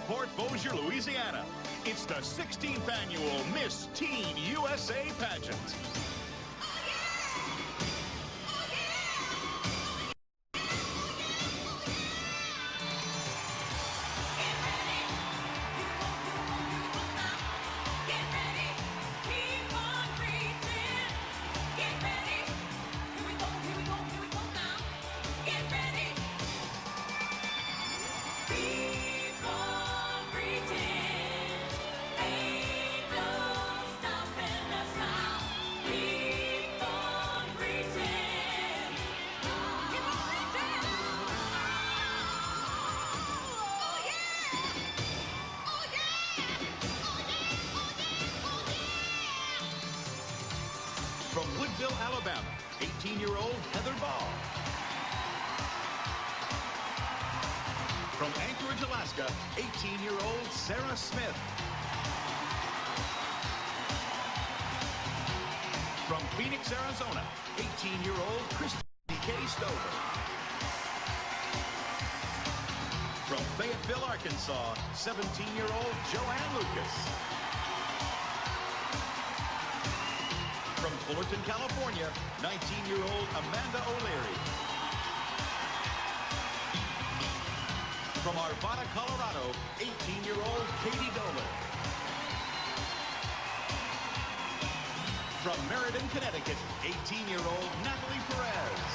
Port Bossier, Louisiana. It's the 16th annual Miss Teen USA pageant. From Woodville, Alabama, 18-year-old Heather Ball. From Anchorage, Alaska, 18-year-old Sarah Smith. From Phoenix, Arizona, 18-year-old Christy K. Stover. From Fayetteville, Arkansas, 17-year-old Joanne Lucas. From Fullerton, California, 19-year-old Amanda O'Leary. From Arvada, Colorado, 18-year-old Katie Dolan. From Meriden, Connecticut, 18-year-old Natalie Perez.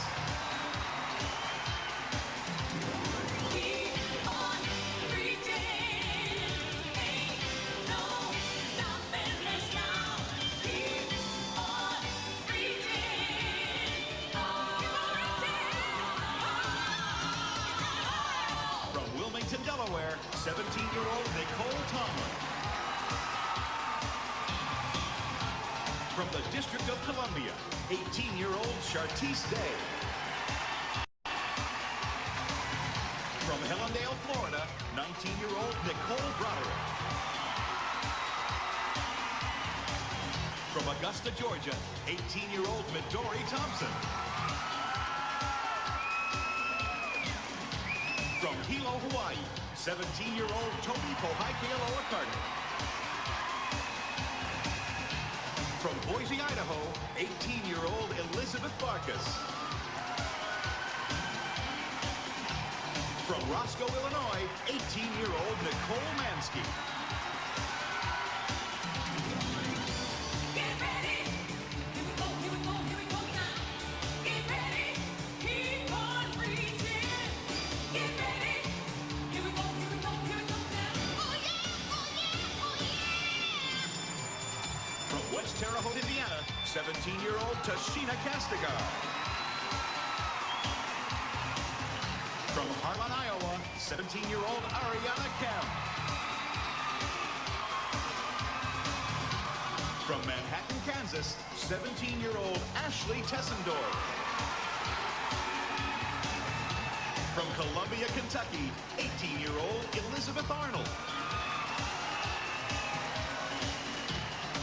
Delaware, 17-year-old Nicole Tomlin. From the District of Columbia, 18-year-old Chartice Day. From Hellendale, Florida, 19-year-old Nicole Broderick. From Augusta, Georgia, 18-year-old Midori Thompson. From Hilo, Hawaii, 17-year-old Toby Pohaikealoa Carter. From Boise, Idaho, 18-year-old Elizabeth Barkas. From Roscoe, Illinois, 18-year-old Nicole Mansky. West Terre Haute, Indiana, 17-year-old Tashina Castigar. From Harlan, Iowa, 17-year-old Ariana Kemp. From Manhattan, Kansas, 17-year-old Ashley Tessendorf. From Columbia, Kentucky, 18-year-old Elizabeth Arnold.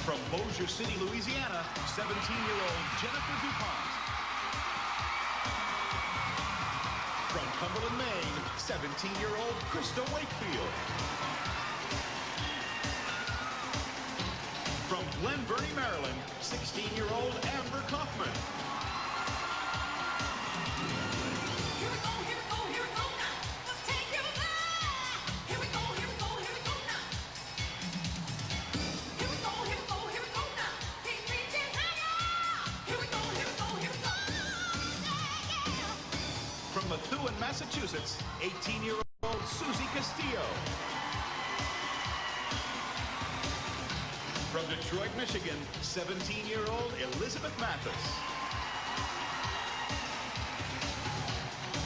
From Bossier City, Louisiana, 17-year-old Jennifer DuPont. From Cumberland, Maine, 17-year-old Krista Wakefield. From Glen Burnie, Maryland, 16-year-old Amber Kaufman. From Methuen, Massachusetts, 18-year-old Susie Castillo. From Detroit, Michigan, 17-year-old Elizabeth Mathis.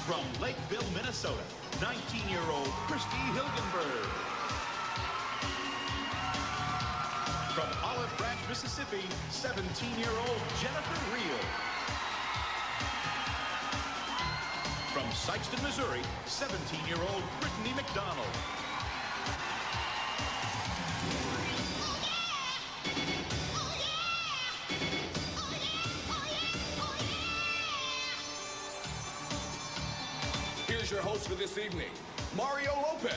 From Lakeville, Minnesota, 19-year-old Christy Hilgenberg. From Olive Branch, Mississippi, 17-year-old Jennifer Reel. From Sikeston, Missouri, 17-year-old Brittany McDonald. Here's your host for this evening, Mario Lopez.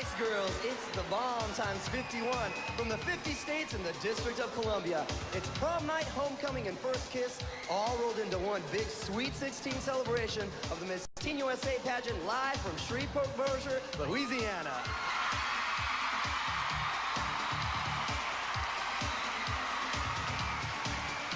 Nice girls, it's the bomb times 51 from the 50 states and the District of Columbia. It's prom night, homecoming, and first kiss, all rolled into one big Sweet 16 celebration of the Miss Teen USA pageant live from Shreveport, Bossier, Louisiana.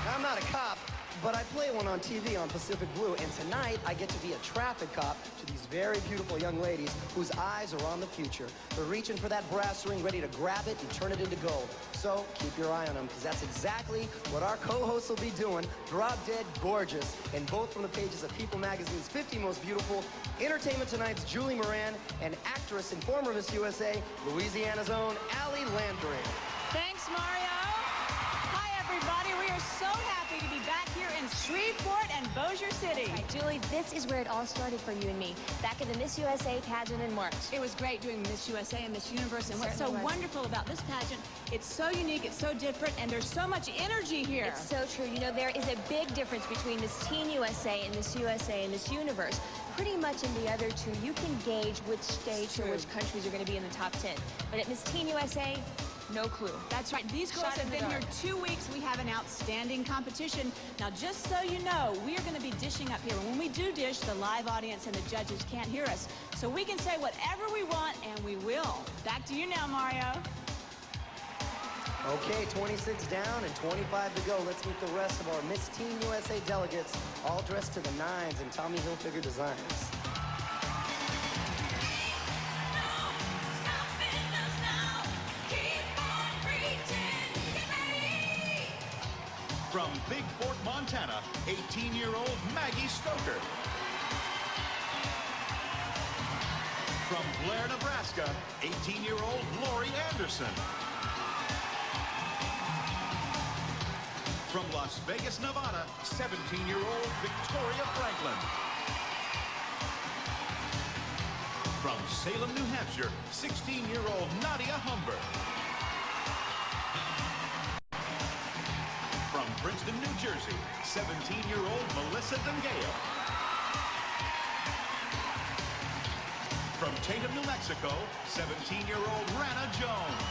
Now, I'm not a cop, but I play one on TV on Pacific Blue, and tonight I get to be a traffic cop to these very beautiful young ladies whose eyes are on the future. They're reaching for that brass ring, ready to grab it and turn it into gold. So keep your eye on them, because that's exactly what our co-hosts will be doing. Drop dead gorgeous, and both from the pages of People Magazine's 50 Most Beautiful, Entertainment Tonight's Julie Moran, and actress and former Miss USA, Louisiana's own Allie Landry. Thanks, Mario. Hi, everybody. We are so happy to be back here in Shreveport and Bossier City. Right, Julie, this is where it all started for you and me, back at the Miss USA pageant in March. It was great doing Miss USA and Miss Universe, and what's so Certainly was. wonderful about this pageant, it's so unique, it's so different, and there's so much energy here. It's so true. You know, there is a big difference between Miss Teen USA and Miss USA and Miss Universe. Pretty much in the other two, you can gauge which states or which countries are going to be in the top 10. But at Miss Teen USA, no clue. That's right. These girls have been here 2 weeks. We have an outstanding competition. Now, just so you know, we are going to be dishing up here. When we do dish, the live audience and the judges can't hear us. So we can say whatever we want, and we will. Back to you now, Mario. Okay, 26 down and 25 to go. Let's meet the rest of our Miss Teen USA delegates, all dressed to the nines in Tommy Hilfiger designs. From Big Fort, Montana, 18-year-old Maggie Stoker. From Blair, Nebraska, 18-year-old Lori Anderson. From Las Vegas, Nevada, 17-year-old Victoria Franklin. From Salem, New Hampshire, 16-year-old Nadia Humber. From Princeton, New Jersey, 17-year-old Melissa Dungaya. From Tatum, New Mexico, 17-year-old Rana Jones.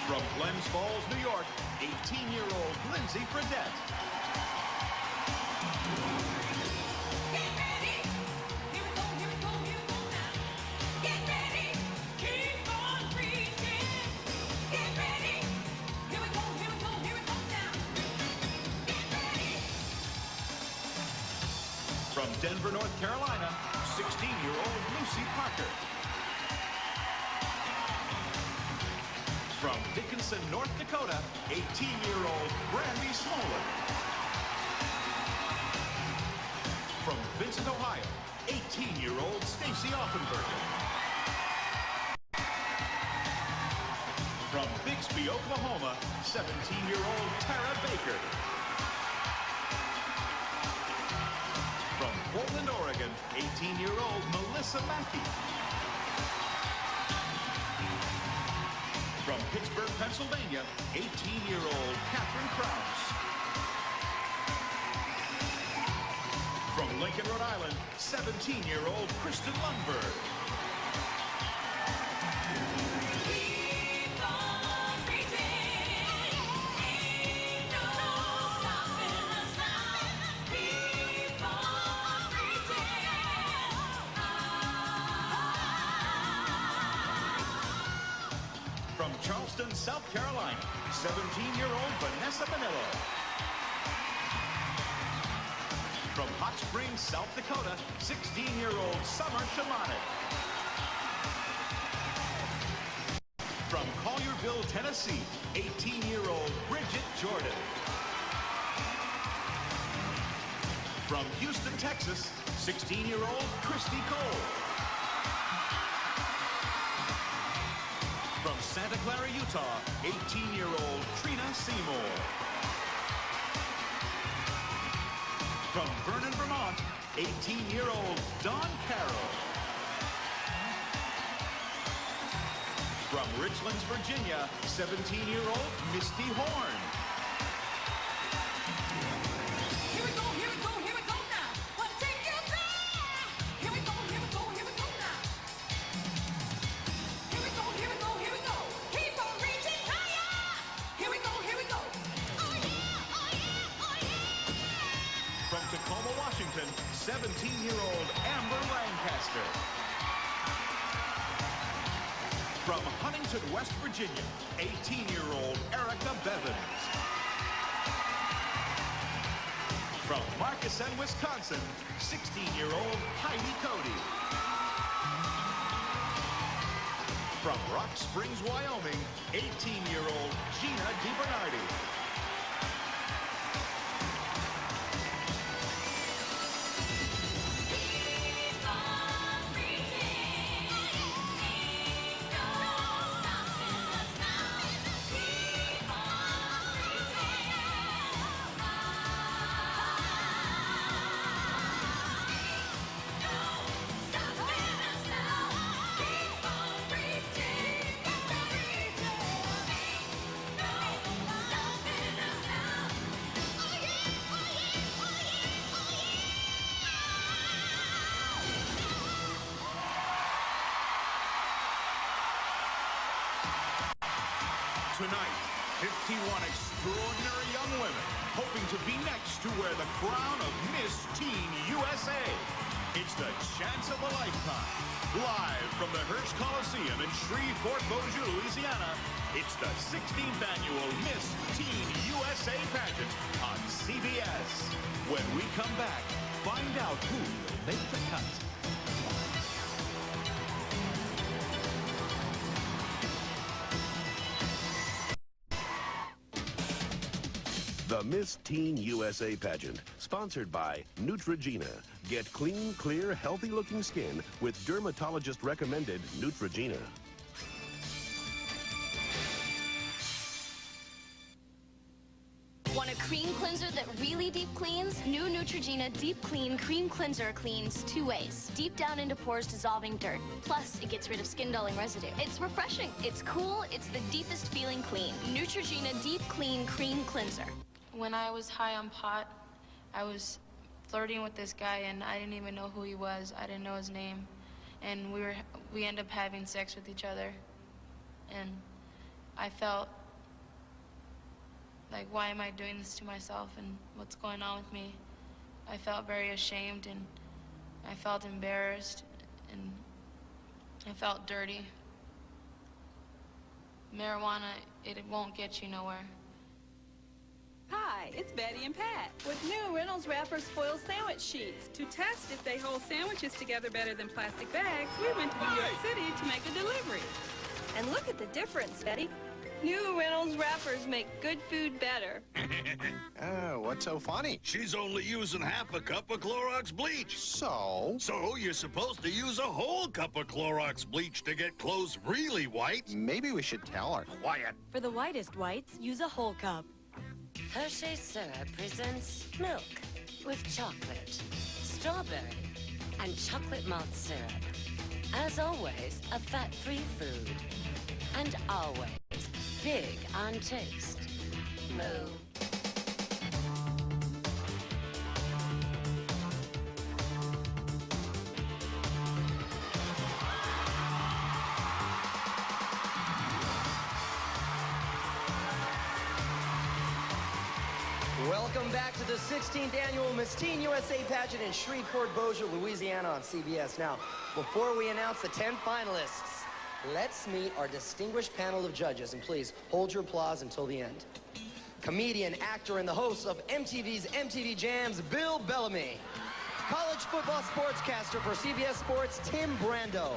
From Glens Falls, New York, 18-year-old Lindsay Fredette. Get ready! Here we go, here we go, here we go now. Get ready! Keep on reaching! Get ready! Here we go, here we go, here we go now. Get ready! From Denver, North Carolina, 16-year-old Lucy Parker. From Dickinson, North Dakota, 18-year-old Brandy Smolin. From Vincent, Ohio, 18-year-old Stacy Offenberger. From Bixby, Oklahoma, 17-year-old Tara Baker. From Portland, Oregon, 18-year-old Melissa Mackey. From Pittsburgh, Pennsylvania, 18-year-old Catherine Krause. From Lincoln, Rhode Island, 17-year-old Kristen Lundberg. Keep on reaching! Ain't no stopping us now. Keep on reaching! From Charleston, South Carolina, 17-year-old Vanessa Manillo. From Hot Springs, South Dakota, 16-year-old Summer Shamanik. From Collierville, Tennessee, 18-year-old Bridget Jordan. From Houston, Texas, 16-year-old Christy Cole. From Santa Clara, Utah, 18-year-old Trina Seymour. From Vernon, Vermont, 18-year-old Dawn Carroll. From Richlands, Virginia, 17-year-old Misty Horn. Here we go, here we go, here we go now. Wanna take you there? Here we go, here we go, 16-year-old Amber Lancaster. From Huntington, West Virginia, 18-year-old Erica Bevins. From Markesan, Wisconsin, 16-year-old Heidi Cody. From Rock Springs, Wyoming, 18-year-old Gina DiBernardi. Tonight, 51 extraordinary young women hoping to be next to wear the crown of Miss Teen USA. It's the chance of a lifetime. Live from the Hirsch Coliseum in Shreveport, Bossier, Louisiana, it's the 16th annual Miss Teen USA pageant on CBS. When we come back, find out who will make the cut. The Miss Teen USA pageant, sponsored by Neutrogena. Get clean, clear, healthy-looking skin with dermatologist-recommended Neutrogena. Want a cream cleanser that really deep cleans? New Neutrogena Deep Clean Cream Cleanser cleans 2 ways. Deep down into pores, dissolving dirt. Plus, it gets rid of skin-dulling residue. It's refreshing. It's cool. It's the deepest feeling clean. Neutrogena Deep Clean Cream Cleanser. When I was high on pot, I was flirting with this guy, and I didn't even know who he was. I didn't know his name. And we ended up having sex with each other. And I felt like, why am I doing this to myself, and what's going on with me? I felt very ashamed, and I felt embarrassed, and I felt dirty. Marijuana, it won't get you nowhere. Hi, it's Betty and Pat with new Reynolds Wrappers foil sandwich sheets. To test if they hold sandwiches together better than plastic bags, we went to New York City to make a delivery. And look at the difference, Betty. New Reynolds Wrappers make good food better. Oh, what's so funny? She's only using half a cup of Clorox bleach. So? So you're supposed to use a whole cup of Clorox bleach to get clothes really white? Maybe we should tell her. Quiet. For the whitest whites, use a whole cup. Hershey's syrup presents milk with chocolate, strawberry, and chocolate malt syrup. As always, a fat-free food. And always big on taste. Moo. Welcome back to the 16th annual Miss Teen USA pageant in Shreveport, Bossier, Louisiana on CBS. Now, before we announce the 10 finalists, let's meet our distinguished panel of judges, and please hold your applause until the end. Comedian, actor, and the host of MTV's MTV Jams, Bill Bellamy. College football sportscaster for CBS Sports, Tim Brando.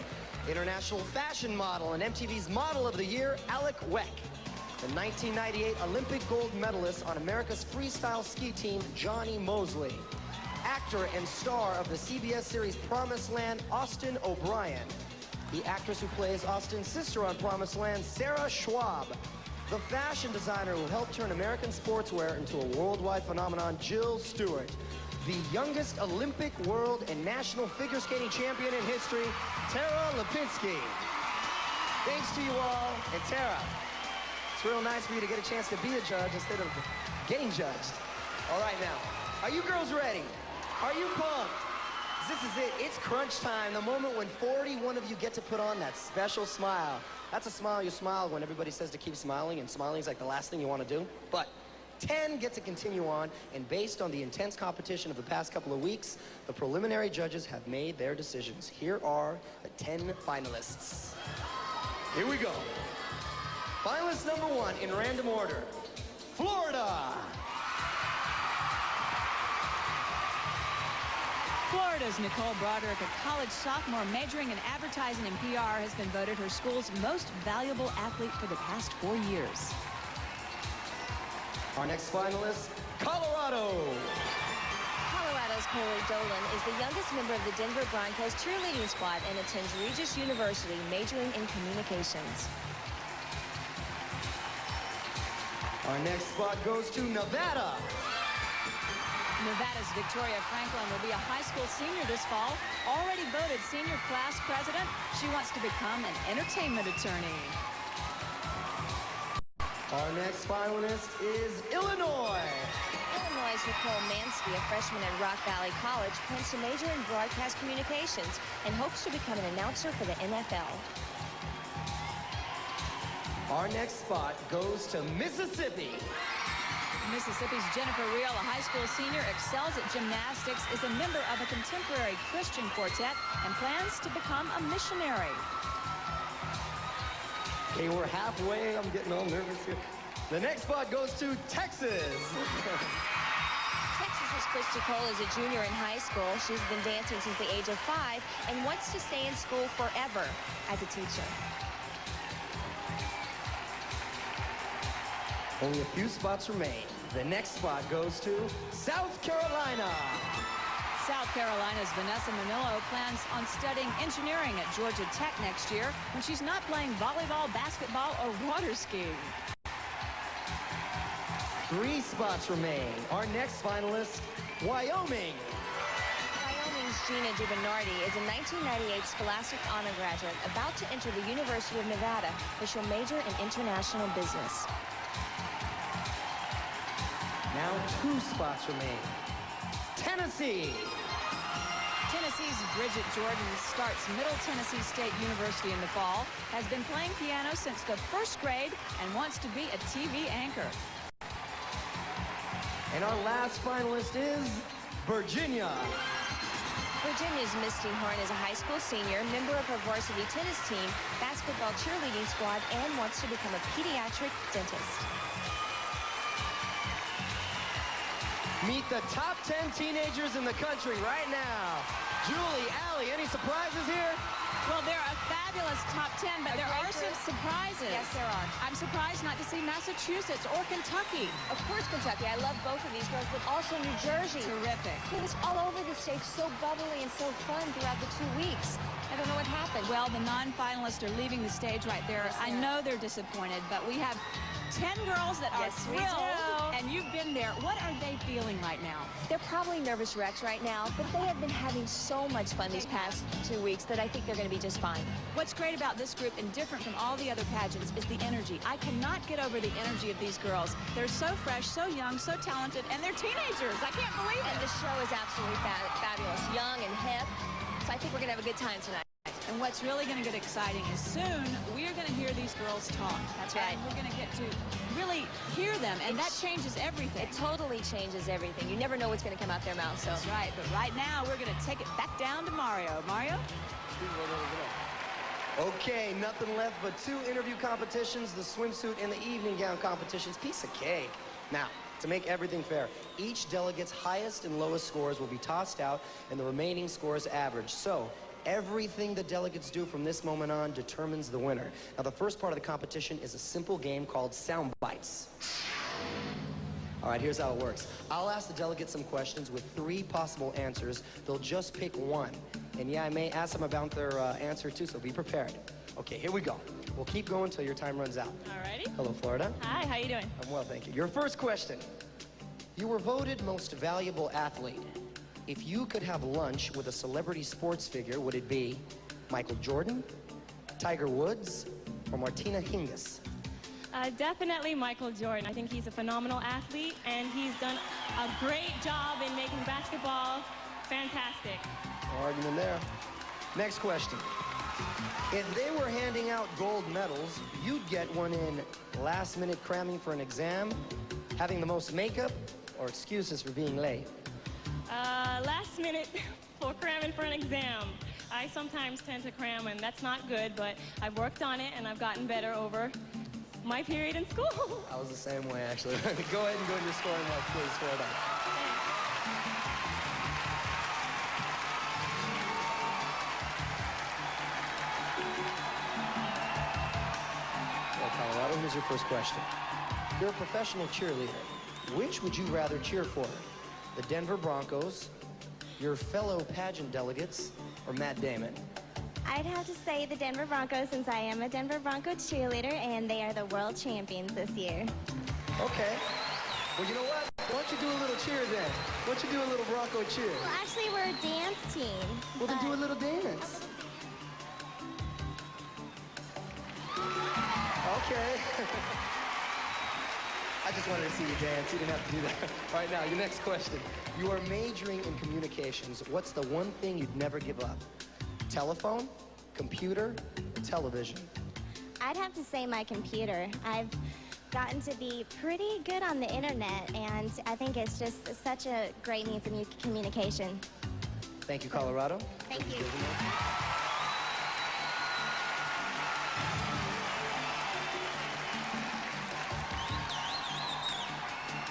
International fashion model and MTV's Model of the Year, Alec Weck. The 1998 Olympic gold medalist on America's freestyle ski team, Johnny Mosley. Actor and star of the CBS series Promised Land, Austin O'Brien. The actress who plays Austin's sister on Promised Land, Sarah Schwab. The fashion designer who helped turn American sportswear into a worldwide phenomenon, Jill Stewart. The youngest Olympic, world, and national figure skating champion in history, Tara Lipinski. Thanks to you all, and Tara, it's real nice for you to get a chance to be a judge instead of getting judged. All right now, are you girls ready? Are you pumped? This is it. It's crunch time, the moment when 41 of you get to put on that special smile. That's a smile you smile when everybody says to keep smiling, and smiling is like the last thing you want to do. But 10 get to continue on, and based on the intense competition of the past couple of weeks, the preliminary judges have made their decisions. Here are the 10 finalists. Here we go. Finalist number 1 in random order, Florida. Florida's Nicole Broderick, a college sophomore majoring in advertising and PR, has been voted her school's most valuable athlete for the past 4 years. Our next finalist, Colorado. Colorado's Kaylee Dolan is the youngest member of the Denver Broncos cheerleading squad and attends Regis University, majoring in communications. Our next spot goes to Nevada. Nevada's Victoria Franklin will be a high school senior this fall. Already voted senior class president, she wants to become an entertainment attorney. Our next finalist is Illinois. Illinois' Nicole Mansky, a freshman at Rock Valley College, plans to major in broadcast communications and hopes to become an announcer for the NFL. Our next spot goes to Mississippi. Mississippi's Jennifer Reel, a high school senior, excels at gymnastics, is a member of a contemporary Christian quartet, and plans to become a missionary. Okay, we're halfway. I'm getting all nervous here. The next spot goes to Texas. Texas's Christy Cole is a junior in high school. She's been dancing since the age of 5 and wants to stay in school forever as a teacher. Only a few spots remain. The next spot goes to South Carolina. South Carolina's Vanessa Manillo plans on studying engineering at Georgia Tech next year when she's not playing volleyball, basketball, or water skiing. 3 spots remain. Our next finalist, Wyoming. Wyoming's Gina DiBernardi is a 1998 Scholastic Honor graduate about to enter the University of Nevada, where she'll major in international business. Now 2 spots remain. Tennessee. Tennessee's Bridget Jordan starts Middle Tennessee State University in the fall, has been playing piano since the 1st grade, and wants to be a TV anchor. And our last finalist is Virginia. Virginia's Misty Horn is a high school senior, member of her varsity tennis team, basketball cheerleading squad, and wants to become a pediatric dentist. Meet the top 10 teenagers in the country right now. Julie, Allie, any surprises here? Well, there are a fabulous top 10, but there are some surprises. Yes, there are. I'm surprised not to see Massachusetts or Kentucky. Of course, Kentucky. I love both of these girls, but also New Jersey. Terrific. It was all over the stage, so bubbly and so fun throughout the 2 weeks. I don't know what happened. Well, the non-finalists are leaving the stage right there. Yes, I know they're disappointed, but we have 10 girls that are we thrilled, do. and you've been there. What are they feeling right now? They're probably nervous wrecks right now, but they have been having so much fun these past 2 weeks that I think they're going to be just fine. What's great about this group and different from all the other pageants is the energy. I cannot get over the energy of these girls. They're so fresh, so young, so talented, and they're teenagers. I can't believe it. And the show is absolutely fabulous, young and hip. So I think we're going to have a good time tonight. And what's really going to get exciting is soon we are going to hear these girls talk. That's right. And we're going to get to really hear them, and that changes everything. It totally changes everything. You never know what's going to come out their mouth. So. That's right. But right now, we're going to take it back down to Mario. Mario? Okay, nothing left but 2 interview competitions, the swimsuit and the evening gown competitions. Piece of cake. Now, to make everything fair, each delegate's highest and lowest scores will be tossed out, and the remaining scores averaged. So, everything the delegates do from this moment on determines the winner. Now, the first part of the competition is a simple game called Sound Bites. All right, here's how it works. I'll ask the delegates some questions with 3 possible answers. They'll just pick one. And yeah, I may ask them about their answer too, so be prepared. Okay, here we go. We'll keep going until your time runs out. All righty. Hello, Florida. Hi, how you doing? I'm well, thank you. Your first question. You were voted most valuable athlete. If you could have lunch with a celebrity sports figure, would it be Michael Jordan, Tiger Woods, or Martina Hingis? Definitely Michael Jordan. I think he's a phenomenal athlete, and he's done a great job in making basketball fantastic. No argument there. Next question. If they were handing out gold medals, you'd get one in last-minute cramming for an exam Having the most makeup or excuses for being late? Last minute for cramming for an exam. I sometimes tend to cram, and that's not good, but I've worked on it, and I've gotten better over my period in school. I was the same way, actually. Go ahead and go to your scoring mark, please. Score it up. Well, Colorado, here's your first question. You're a professional cheerleader. Which would you rather cheer for? The Denver Broncos, your fellow pageant delegates, or Matt Damon? I'd have to say the Denver Broncos since I am a Denver Bronco cheerleader and they are the world champions this year. Okay. Well, you know what? Why don't you do a little cheer then? Why don't you do a little Bronco cheer? Well, actually, we're a dance team. Well, then do a little dance. Okay. I just wanted to see you dance. You didn't have to do that. All right, now, your next question. You are majoring in communications. What's the one thing you'd never give up? Telephone, computer, or television? I'd have to say my computer. I've gotten to be pretty good on the internet, and I think it's just such a great means of communication. Thank you, Colorado. Thank you.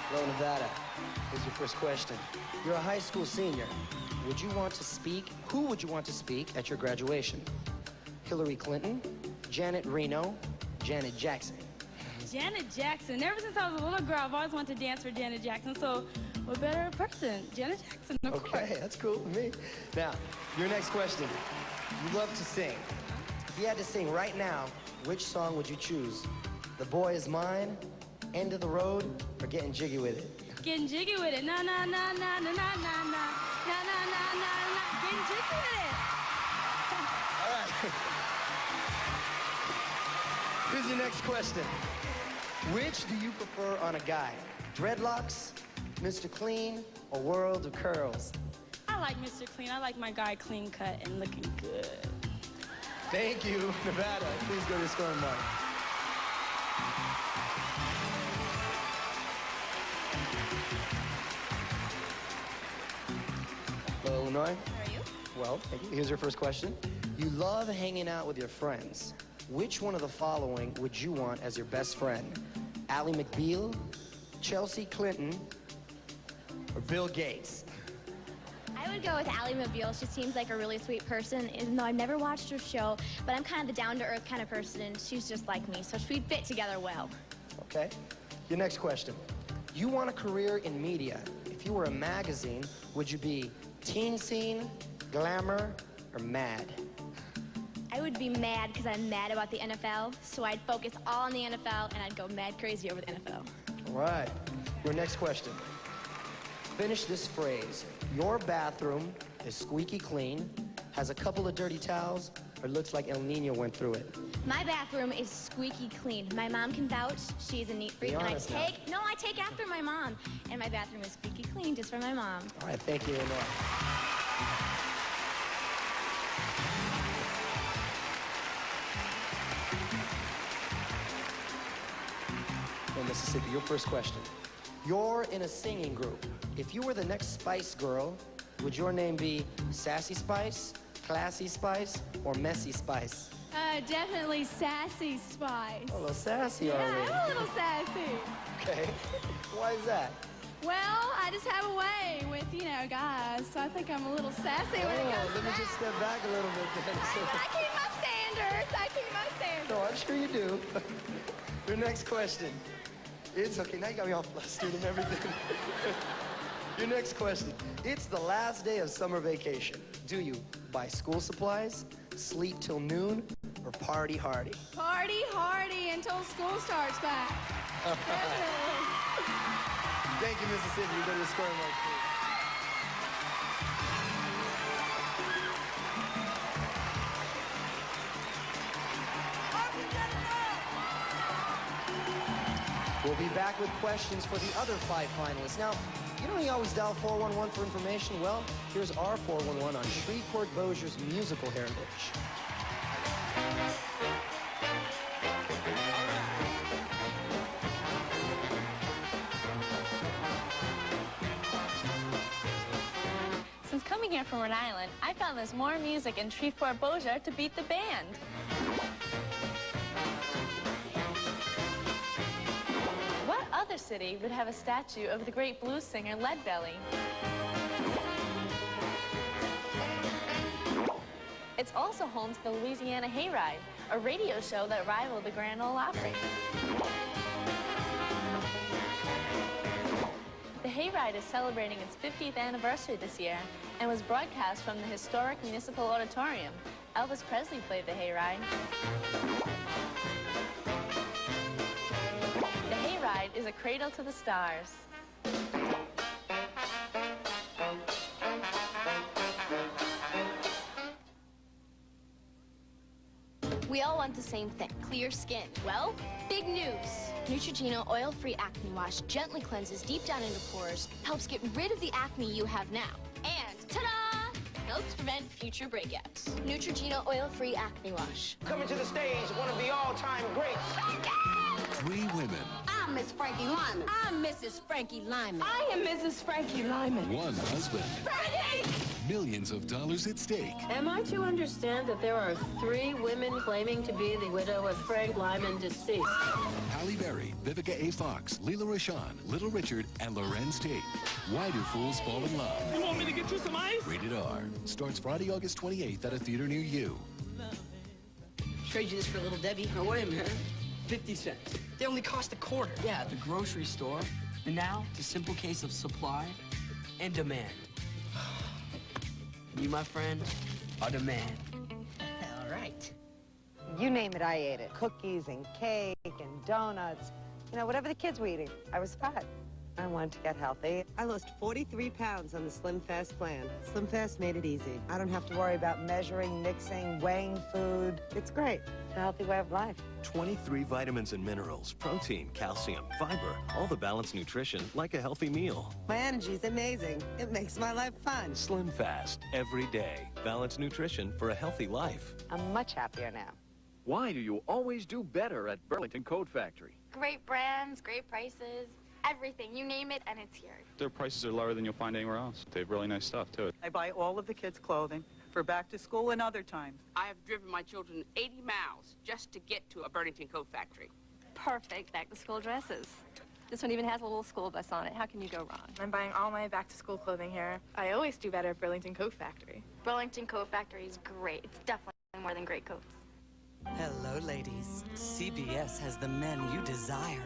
Hello, Nevada. Here's your first question. You're a high school senior. Would you want to speak? Who would you want to speak at your graduation? Hillary Clinton, Janet Reno, Janet Jackson. Janet Jackson. Ever since I was a little girl, I've always wanted to dance for Janet Jackson, so what better person? Janet Jackson, of course. Okay, that's cool with me. Now, your next question. You love to sing. If you had to sing right now, which song would you choose? The Boy Is Mine, End of the Road, or Getting Jiggy With It? Getting jiggy with it. Na na na na na na na na na na na na na. Getting jiggy with it. All right. Here's your next question. Which do you prefer on a guy? Dreadlocks, Mr. Clean, or World of Curls? I like Mr. Clean. I like my guy clean cut and looking good. Thank you, Nevada. Please go to the scoring mark. Hello, Illinois. How are you? Well, thank you. Here's your first question. You love hanging out with your friends. Which one of the following would you want as your best friend? Ally McBeal, Chelsea Clinton, or Bill Gates? I would go with Ally McBeal. She seems like a really sweet person, even though I've never watched her show, but I'm kind of the down-to-earth kind of person, and she's just like me, so we'd fit together well. Okay. Your next question. You want a career in media. If you were a magazine, would you be Teen Scene, Glamour, or Mad? I would be mad because I'm mad about the NFL, so I'd focus all on the NFL, and I'd go mad crazy over the NFL. All right. Your next question. Finish this phrase. Your bathroom is squeaky clean, has a couple of dirty towels, or looks like El Nino went through it. My bathroom is squeaky clean. My mom can vouch. She's a neat freak. Be And honest now. I take after my mom. And my bathroom is squeaky clean just for my mom. All right, thank you, Illinois. Well, Mississippi, your first question. You're in a singing group. If you were the next Spice Girl, would your name be Sassy Spice, Classy Spice, or Messy Spice? Definitely Sassy Spice. A little sassy, are Yeah, we? I'm a little sassy. Okay. Why is that? Well, I just have a way with, guys, so I think I'm a little sassy when it comes let me just step back a little bit then. I keep my standards. I keep my standards. No, I'm sure you do. Your next question. It's okay, now you got me all flustered and everything. Your next question. It's the last day of summer vacation. Do you buy school supplies, sleep till noon, or party hardy? Party hardy until school starts back. Definitely. Thank you, Mississippi. You go to the scoring mark, please. We'll be back with questions for the other 5 finalists. Now, you know you always dial 411 for information? Well, here's our 411 on Shreveport Bossier's musical heritage. Coming here from Rhode Island, I found there's more music in Shreveport Bossier to beat the band. What other city would have a statue of the great blues singer Leadbelly? It's also home to the Louisiana Hayride, a radio show that rivaled the Grand Ole Opry. The Hayride is celebrating its 50th anniversary this year and was broadcast from the historic Municipal Auditorium. Elvis Presley played the Hayride. The Hayride is a cradle to the stars. We all want the same thing, clear skin. Well, big news. Neutrogena Oil-Free Acne Wash gently cleanses deep down into pores, helps get rid of the acne you have now. And ta-da! Helps prevent future breakouts. Neutrogena Oil-Free Acne Wash. Coming to the stage, one of the all-time greats. 3 women. I'm Miss Frankie Lyman. I'm Mrs. Frankie Lyman. I am Mrs. Frankie Lyman. 1 husband. Frankie! Millions of dollars at stake. Am I to understand that there are 3 women claiming to be the widow of Frank Lyman deceased? Halle Berry, Vivica A. Fox, Leela Rashawn, Little Richard, and Lorenz Tate. Why do fools fall in love? You want me to get you some ice? Rated R. Starts Friday, August 28th at a theater near you. Trade you this for a Little Debbie. Now, wait a minute. 50 cents. They only cost a quarter. Yeah, at the grocery store. And now, it's a simple case of supply and demand. You, my friend, are demand. All right. You name it, I ate it. Cookies and cake and donuts. You know, whatever the kids were eating, I was fat. I wanted to get healthy. I lost 43 pounds on the Slim Fast plan. Slim Fast made it easy. I don't have to worry about measuring, mixing, weighing food. It's great. It's a healthy way of life. 23 vitamins and minerals, protein, calcium, fiber, all the balanced nutrition like a healthy meal. My energy's amazing. It makes my life fun. Slim Fast, every day. Balanced nutrition for a healthy life. I'm much happier now. Why do you always do better at Burlington Coat Factory? Great brands, great prices, everything. You name it, and it's here. Their prices are lower than you'll find anywhere else. They have really nice stuff, too. I buy all of the kids' clothing for back to school and other times. I have driven my children 80 miles just to get to a Burlington Coat Factory. Perfect back-to-school dresses. This one even has a little school bus on it. How can you go wrong? I'm buying all my back-to-school clothing here. I always do better at Burlington Coat Factory. Burlington Coat Factory is great. It's definitely more than great coats. Hello, ladies. CBS has the men you desire.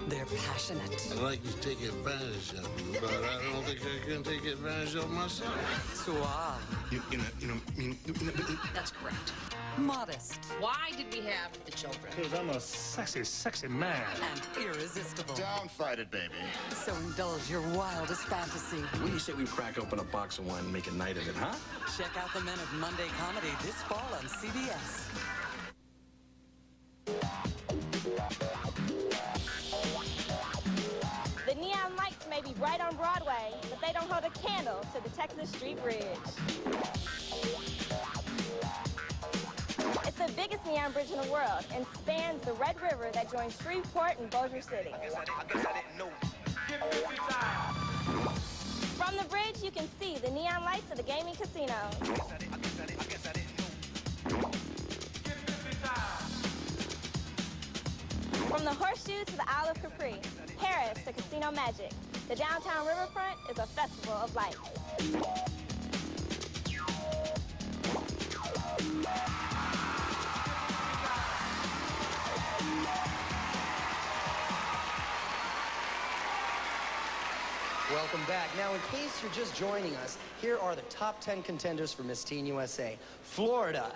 They're passionate. I'd like to take advantage of you, but I don't think I can take advantage of myself. Suave. That's correct. Modest. Why did we have the children? Because I'm a sexy, sexy man. And irresistible. Don't fight it, baby. So indulge your wildest fantasy. When do you say we crack open a box of wine and make a night of it, huh? Check out the Men of Monday Comedy this fall on CBS. The neon lights may be bright on Broadway, but they don't hold a candle to the Texas Street Bridge. It's the biggest neon bridge in the world and spans the Red River that joins Shreveport and Bossier City. From the bridge, you can see the neon lights of the gaming casino. From the Horseshoe to the Isle of Capri, Paris to Casino Magic, the downtown riverfront is a festival of lights. Welcome back. Now, in case you're just joining us, here are the top 10 contenders for Miss Teen USA. Florida,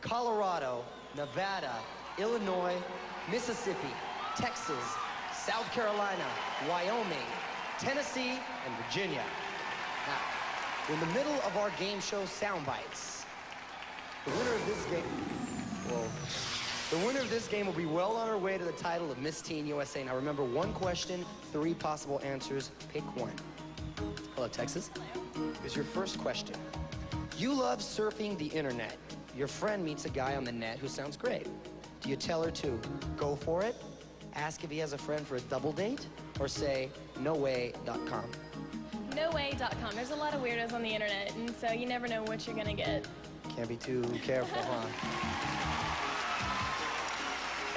Colorado, Nevada, Illinois, Mississippi, Texas, South Carolina, Wyoming, Tennessee, and Virginia. Now, in the middle of our game show Soundbites, the winner of this game will be well on her way to the title of Miss Teen USA. Now remember, 1 question, 3 possible answers. Pick one. Hello, Texas. Here's your first question. You love surfing the internet. Your friend meets a guy on the net who sounds great. Do you tell her to go for it, ask if he has a friend for a double date, or say noway.com? NoWay.com. There's a lot of weirdos on the internet, and so you never know what you're gonna get. Can't be too careful, huh?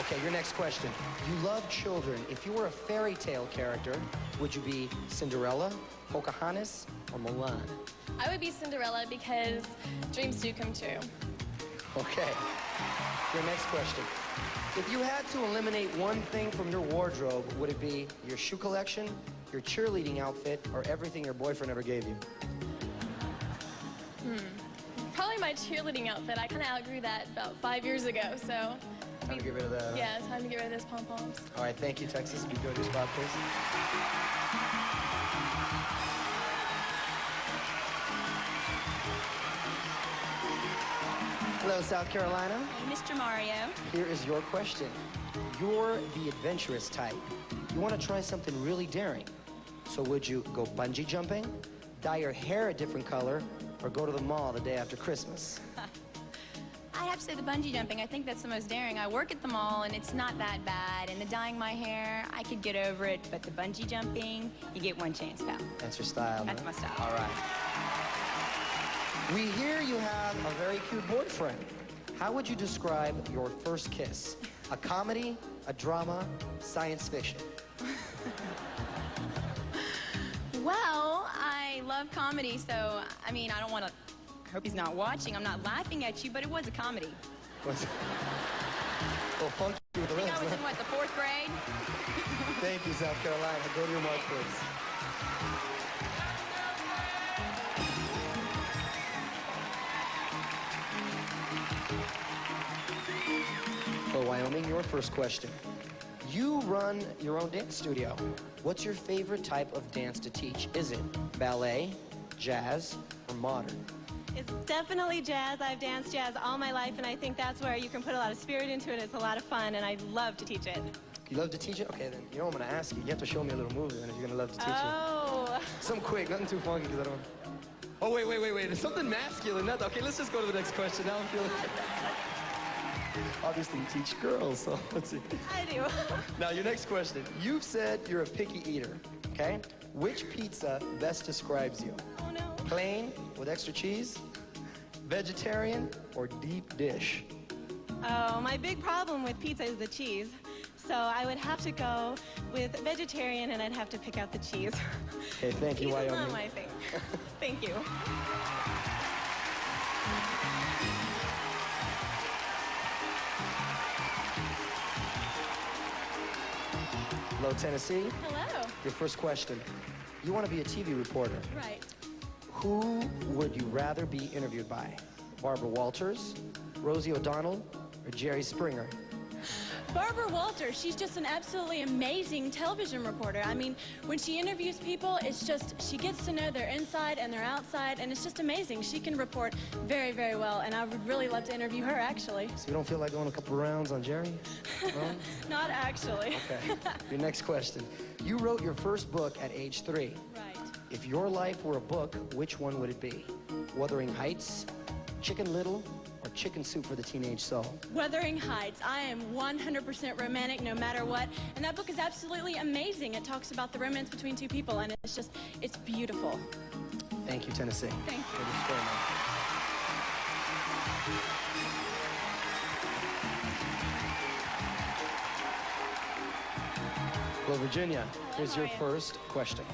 Okay, your next question. You love children. If you were a fairy tale character, would you be Cinderella, Pocahontas, or Mulan? I would be Cinderella because dreams do come true. Okay. Your next question. If you had to eliminate one thing from your wardrobe, would it be your shoe collection, your cheerleading outfit, or everything your boyfriend ever gave you? Probably my cheerleading outfit. I kind of outgrew that about 5 years ago, so... Time to get rid of that, huh? Yeah, time to get rid of those pom-poms. All right, thank you, Texas. Be good, your spot, please. Hello, South Carolina. Hey, Mr. Mario. Here is your question. You're the adventurous type. You want to try something really daring. So would you go bungee jumping, dye your hair a different color, or go to the mall the day after Christmas? I'd have to say the bungee jumping. I think that's the most daring. I work at the mall, and it's not that bad. And the dyeing my hair, I could get over it. But the bungee jumping, you get one chance, pal. That's your style, That's huh? my style. All right. We hear you have a very cute boyfriend. How would you describe your first kiss? A comedy, a drama, science fiction? Well, I love comedy, so, I mean, I don't want to... I hope he's not watching. I'm not laughing at you, but it was a comedy. What's it? Well, funky with the I think rest, I was huh? in, what, the 4th grade? Thank you, South Carolina. Go to your mark, please. For Wyoming, your first question. You run your own dance studio. What's your favorite type of dance to teach? Is it ballet, jazz, or modern? It's definitely jazz. I've danced jazz all my life, and I think that's where you can put a lot of spirit into it. It's a lot of fun, and I love to teach it. You love to teach it? Okay, then, you know what I'm going to ask you. You have to show me a little move, then, if you're going to love to teach Oh. it. Something quick, nothing too funky, because I don't... Oh, wait. There's something masculine. Okay, let's just go to the next question. Now I'm feeling... Obviously, you teach girls, so let's see. I do. Now, your next question. You've said you're a picky eater, okay? Which pizza best describes you? Oh, no. Plain with extra cheese, vegetarian, or deep dish? Oh, my big problem with pizza is the cheese. So I would have to go with vegetarian, and I'd have to pick out the cheese. Okay, thank you, Pizza's Wyoming. not my thing. Thank you. Hello, Tennessee. Hello. Your first question. You want to be a TV reporter. Right. Who would you rather be interviewed by? Barbara Walters, Rosie O'Donnell, or Jerry Springer? Barbara Walters, she's just an absolutely amazing television reporter. I mean, when she interviews people, it's just, she gets to know their inside and their outside, and it's just amazing. She can report very, very well, and I would really love to interview her, actually. So you don't feel like going a couple rounds on Jerry? No? Not actually. Okay. Your next question. You wrote your first book at age 3. Right. If your life were a book, which one would it be? Wuthering Heights, Chicken Little, or Chicken Soup for the Teenage Soul? Wuthering Heights. I am 100% romantic no matter what, and that book is absolutely amazing. It talks about the romance between two people, and it's just, it's beautiful. Thank you, Tennessee. Thank you. For the story, man. Well, Virginia, here's your first question.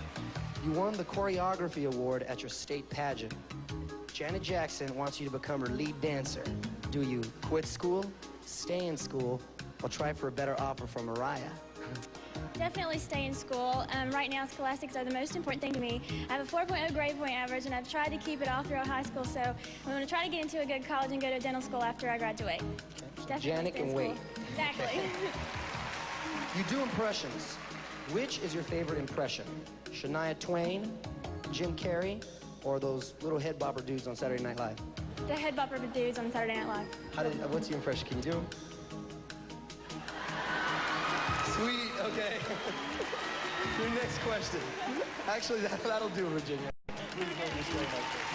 You won the choreography award at your state pageant. Janet Jackson wants you to become her lead dancer. Do you quit school, stay in school, or try for a better offer from Mariah? Definitely stay in school. Right now, scholastics are the most important thing to me. I have a 4.0 grade point average, and I've tried to keep it all throughout high school, so I'm going to try to get into a good college and go to dental school after I graduate. Definitely Janet stay in can school. wait. Exactly. You do impressions. Which is your favorite impression? Shania Twain, Jim Carrey, or those little head bopper dudes on Saturday Night Live? The head bopper dudes on Saturday Night Live. What's your impression? Can you do them? Sweet, okay. Your next question. Actually, that'll do, Virginia. Please don't be straight like this.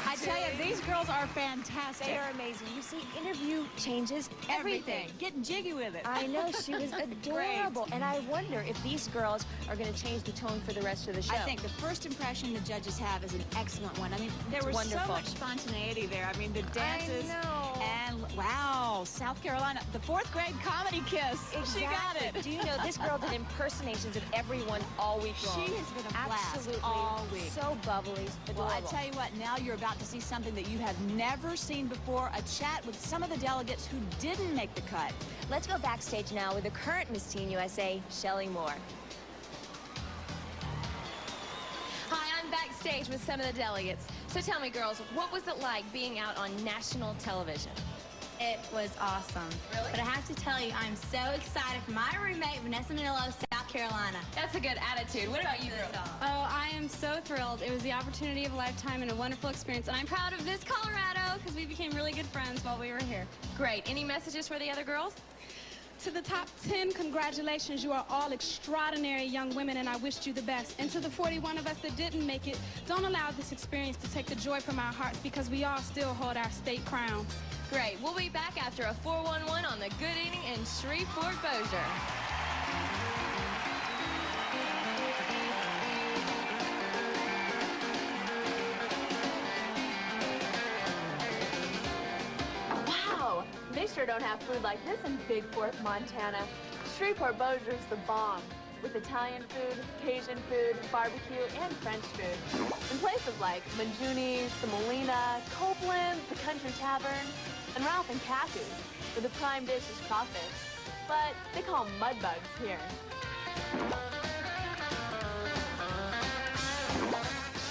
I tell you, these girls are fantastic. They are amazing. You see, interview changes everything. Get jiggy with it. I know, she was adorable. And I wonder if these girls are going to change the tone for the rest of the show. I think the first impression the judges have is an excellent one. I mean, there was so much spontaneity there. I mean, the dances. I know. And, wow, South Carolina, the 4th grade comedy kiss. Exactly. She got it. Do you know, this girl did impersonations of everyone all week long. She has been a blast Absolutely. all week. So bubbly, adorable. Well, I tell you what, now you're about to see something that you have never seen before, a chat with some of the delegates who didn't make the cut. Let's go backstage now with the current Miss Teen USA, Shelley Moore. Hi, I'm backstage with some of the delegates. So tell me, girls, what was it like being out on national television? It was awesome. Really? But I have to tell you, I'm so excited for my roommate, Vanessa Manillo, South Carolina. That's a good attitude. What about you, girls? Oh, I am so thrilled. It was the opportunity of a lifetime and a wonderful experience. And I'm proud of this Colorado because we became really good friends while we were here. Great. Any messages for the other girls? To the top 10, congratulations. You are all extraordinary young women, and I wished you the best. And to the 41 of us that didn't make it, don't allow this experience to take the joy from our hearts because we all still hold our state crowns. Great. We'll be back after a 411 on the Good Eating in Shreveport Bossier. Wow, they sure don't have food like this in Big Fork, Montana. Shreveport Bossier's the bomb, with Italian food, Cajun food, barbecue, and French food. In places like Manjuni's, Semolina, Copeland's, the Country Tavern, and Ralph and Cacoo's, where the prime dish is crawfish. But they call them mud bugs here.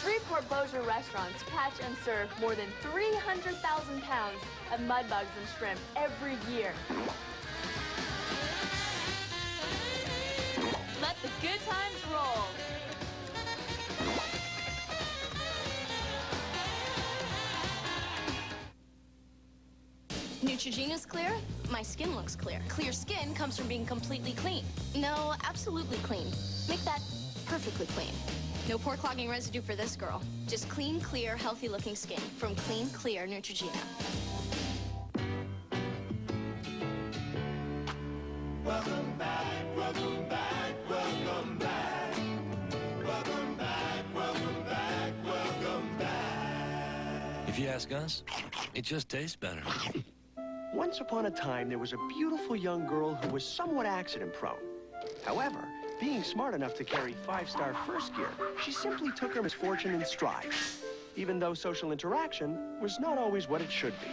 Shreveport Bossier restaurants catch and serve more than 300,000 pounds of mud bugs and shrimp every year. Let the good times roll. Neutrogena's clear, my skin looks clear. Clear skin comes from being completely clean. No, absolutely clean. Make that perfectly clean. No pore clogging residue for this girl. Just clean, clear, healthy-looking skin from Clean Clear Neutrogena. Welcome back, welcome back, welcome back. Welcome back, welcome back, welcome back. If you ask us, it just tastes better. Once upon a time, there was a beautiful young girl who was somewhat accident-prone. However, being smart enough to carry 5-star first gear, she simply took her misfortune in stride, even though social interaction was not always what it should be.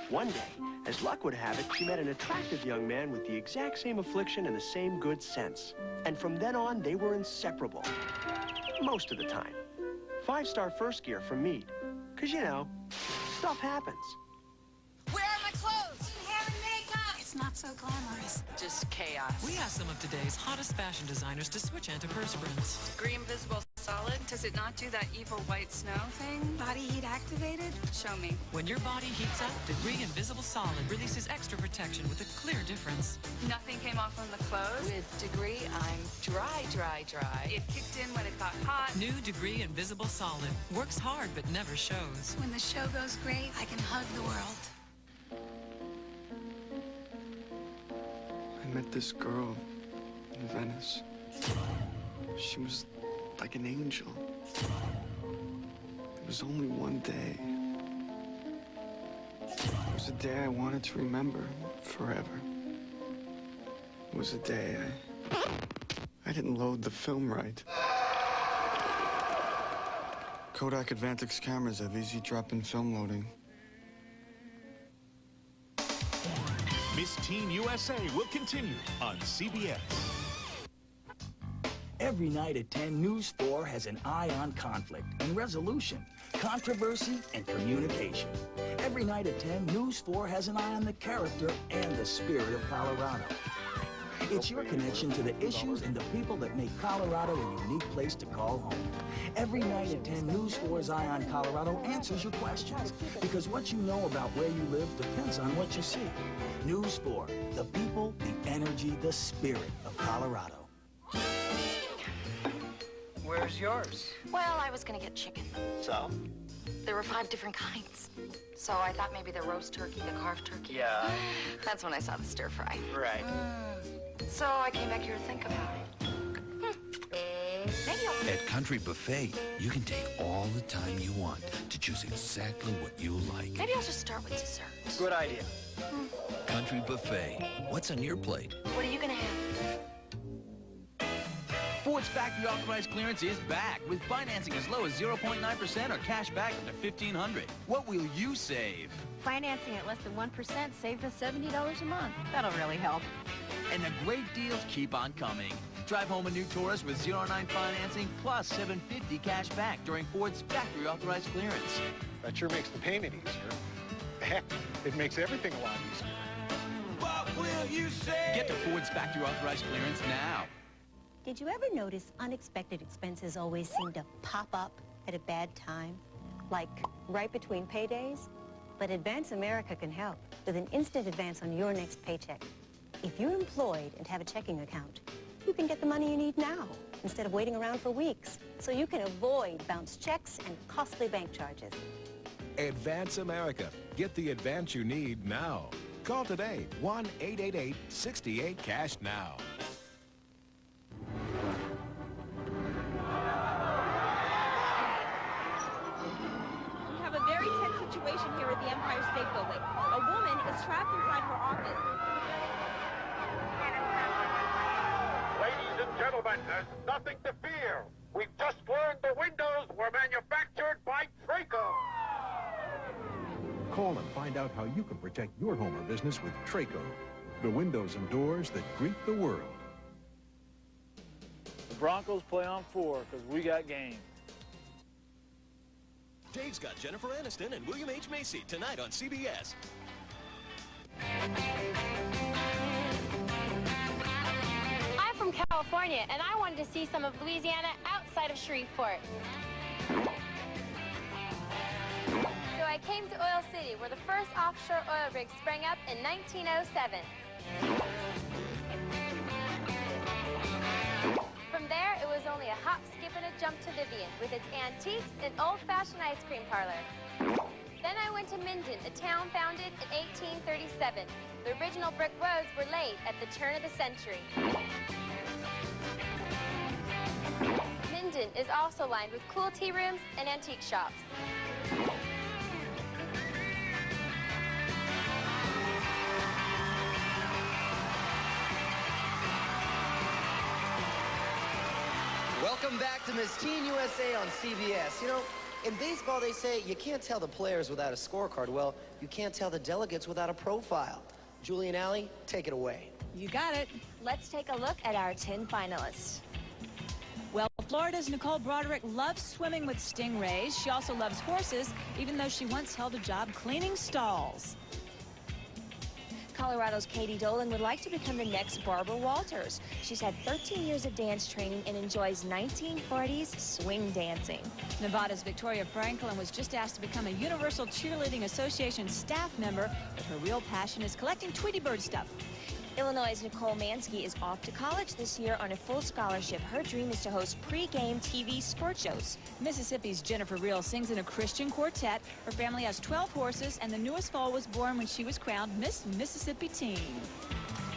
One day, as luck would have it, she met an attractive young man with the exact same affliction and the same good sense. And from then on, they were inseparable. Most of the time. 5-star first gear from Mead. Because, you know, stuff happens. Where are my clothes? Hair and makeup. It's not so glamorous. Just chaos. We asked some of today's hottest fashion designers to switch antiperspirants. Degree Invisible Solid, does it not do that evil white snow thing? Body heat activated? Show me. When your body heats up, Degree Invisible Solid releases extra protection with a clear difference. Nothing came off on the clothes? With Degree, I'm dry, dry, dry. It kicked in when it got hot. New Degree Invisible Solid. Works hard but never shows. When the show goes great, I can hug the world. I met this girl in Venice. She was like an angel. It was only one day. It was a day I wanted to remember forever. It was a day I didn't load the film right. Kodak Advantix cameras have easy drop-in film loading. Miss Teen USA will continue on CBS. Every night at 10, News 4 has an eye on conflict and resolution, controversy and communication. Every night at 10, News 4 has an eye on the character and the spirit of Colorado. It's your connection to the issues and the people that make Colorado a unique place to call home. Every night at 10, News 4's Eye on Colorado answers your questions, because what you know about where you live depends on what you see. News 4, the people, the energy, the spirit of Colorado. Where's yours? Well, I was gonna get chicken. So? there were 5 different kinds. So I thought maybe the roast turkey, the carved turkey. Yeah. That's when I saw the stir fry. Right. So I came back here to think about it. Maybe I'll... At Country Buffet, you can take all the time you want to choose exactly what you like. Maybe I'll just start with dessert. Good idea. Country Buffet. What's on your plate? What are you gonna have? Ford's factory authorized clearance is back with financing as low as 0.9% or cash back up to $1,500. What will you save? Financing at less than 1% saved us $70 a month. That'll really help. And the great deals keep on coming. Drive home a new Taurus with 0.9 financing plus $750 cash back during Ford's factory authorized clearance. That sure makes the payment easier. Heck, it makes everything a lot easier. What will you say? Get to Ford's factory authorized clearance now. Did you ever notice unexpected expenses always seem to pop up at a bad time? Like right between paydays? But Advance America can help with an instant advance on your next paycheck. If you're employed and have a checking account, you can get the money you need now instead of waiting around for weeks. So you can avoid bounced checks and costly bank charges. Advance America. Get the advance you need now. Call today, 1-888-68-CASH-NOW. We have a very tense situation here at the Empire State Building. A woman is trapped inside her office. Ladies and gentlemen, there's nothing to fear. We've just learned the windows were manufactured by Traco. Call and find out how you can protect your home or business with Traco, the windows and doors that greet the world. The Broncos play on 4 because we got game. Dave's got Jennifer Aniston and William H. Macy tonight on CBS. I'm from California, and I wanted to see some of Louisiana outside of Shreveport. So I came to Oil City, where the first offshore oil rig sprang up in 1907. From there, it was only a hop, skip, and a jump to Vivian, with its antiques and old-fashioned ice cream parlor. Then I went to Minden, a town founded in 1837. The original brick roads were laid at the turn of the century. Minden is also lined with cool tea rooms and antique shops. Welcome back to Miss Teen USA on CBS. You know, in baseball they say you can't tell the players without a scorecard. Well, you can't tell the delegates without a profile. Julie and Allie, take it away. You got it. Let's take a look at our 10 finalists. Well, Florida's Nicole Broderick loves swimming with stingrays. She also loves horses, even though she once held a job cleaning stalls. Colorado's Katie Dolan would like to become the next Barbara Walters. She's had 13 years of dance training and enjoys 1940s swing dancing. Nevada's Victoria Franklin was just asked to become a Universal Cheerleading Association staff member, but her real passion is collecting Tweety Bird stuff. Illinois' Nicole Mansky is off to college this year on a full scholarship. Her dream is to host pre-game TV sports shows. Mississippi's Jennifer Reel sings in a Christian quartet. Her family has 12 horses, and the newest foal was born when she was crowned Miss Mississippi Teen.